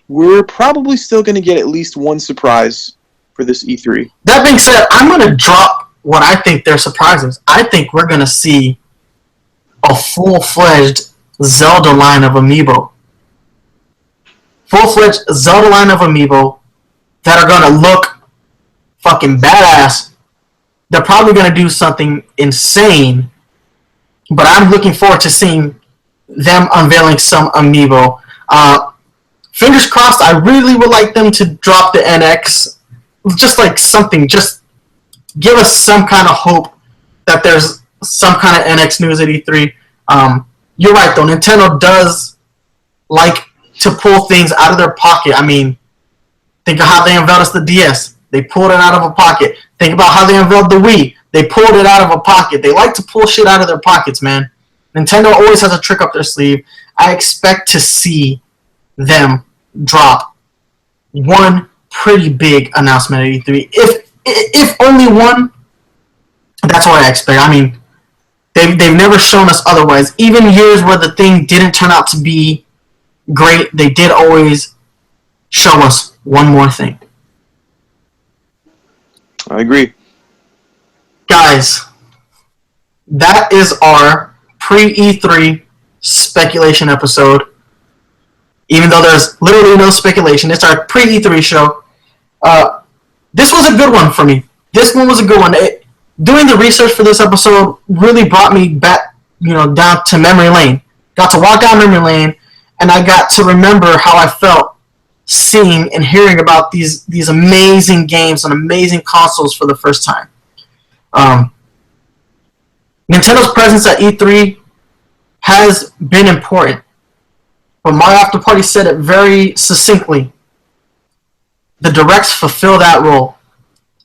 we're probably still going to get at least one surprise for this E3.
That being said, I'm going to drop what I think their surprise is. I think we're going to see a full-fledged Zelda line of amiibo. Full-fledged Zelda line of amiibo that are going to look fucking badass. They're probably going to do something insane, but I'm looking forward to seeing them unveiling some amiibo. Fingers crossed, I really would like them to drop the NX. Just like something, just give us some kind of hope that there's some kind of NX news at E3. You're right, though. Nintendo does like to pull things out of their pocket. I mean, think of how they unveiled us the DS. They pulled it out of a pocket. Think about how they unveiled the Wii. They pulled it out of a pocket. They like to pull shit out of their pockets, man. Nintendo always has a trick up their sleeve. I expect to see them drop one pretty big announcement at E3. If only one, that's what I expect. I mean, they've never shown us otherwise. Even years where the thing didn't turn out to be great, they did always show us one more thing.
I agree.
Guys, that is our pre-E3 speculation episode. Even though there's literally no speculation, it's our pre-E3 show. This was a good one for me. This one was a good one. Doing the research for this episode really brought me back, down to memory lane. Got to walk down memory lane, and I got to remember how I felt seeing and hearing about these amazing games and amazing consoles for the first time. Nintendo's presence at E3 has been important, but MarioAfterParty said it very succinctly. The Directs fulfill that role,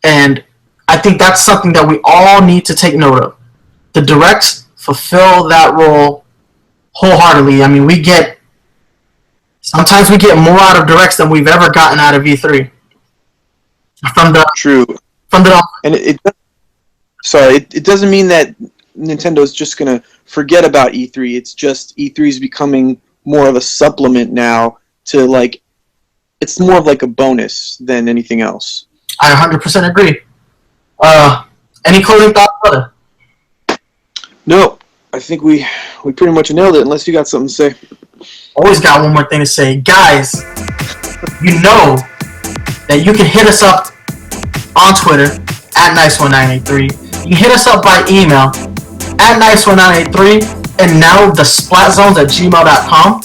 and I think that's something that we all need to take note of. The Directs fulfill that role wholeheartedly. I mean, sometimes we get more out of Directs than we've ever gotten out of E3.
True. And it doesn't mean that Nintendo's just going to forget about E3. It's just E3 is becoming more of a supplement now to it's more of like a bonus than anything else.
I 100% agree. Any closing thoughts, brother?
No, I think we pretty much nailed it, unless you got something to say.
Always got one more thing to say. Guys, you know that you can hit us up on Twitter at Nice1983. You can hit us up by email at Nice1983 and now the SPlatZones at gmail.com.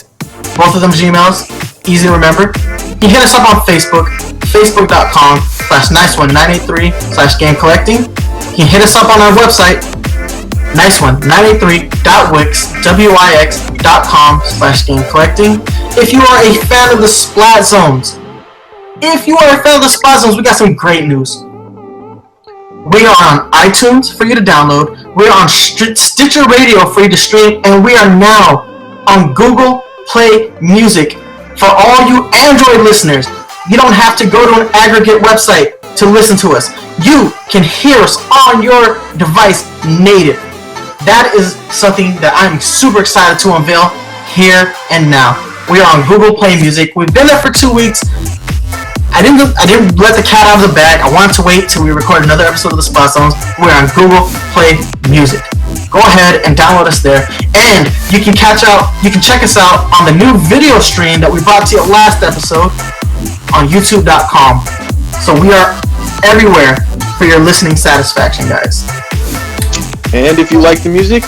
Both of them Gmails, easy to remember. You can hit us up on Facebook, facebook.com/Nice1983/game collecting. You can hit us up on our website, Nice1983.wix.com/game collecting. If you are a fan of the SPlatZones, we got some great news. We are on iTunes for you to download. We are on Stitcher Radio for you to stream, and we are now on Google Play Music. For all you Android listeners, you don't have to go to an aggregate website to listen to us. You can hear us on your device native. That is something that I'm super excited to unveil here and now. We are on Google Play Music. We've been there for 2 weeks. I didn't let the cat out of the bag. I wanted to wait till we record another episode of the SPlatZones. We're on Google Play Music. Go ahead and download us there, and you can check us out on the new video stream that we brought to you last episode on YouTube.com. So we are everywhere for your listening satisfaction, guys.
And if you like the music,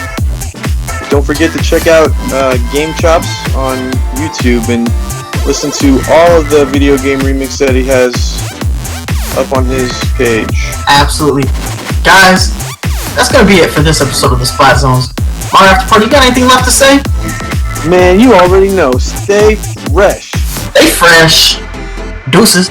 don't forget to check out Game Chops on YouTube and listen to all of the video game remix that he has up on his page.
Absolutely. Guys, that's going to be it for this episode of the SPlatZones. MarioAfterParty, you got anything left to say?
Man, you already know. Stay fresh.
Stay fresh. Deuces.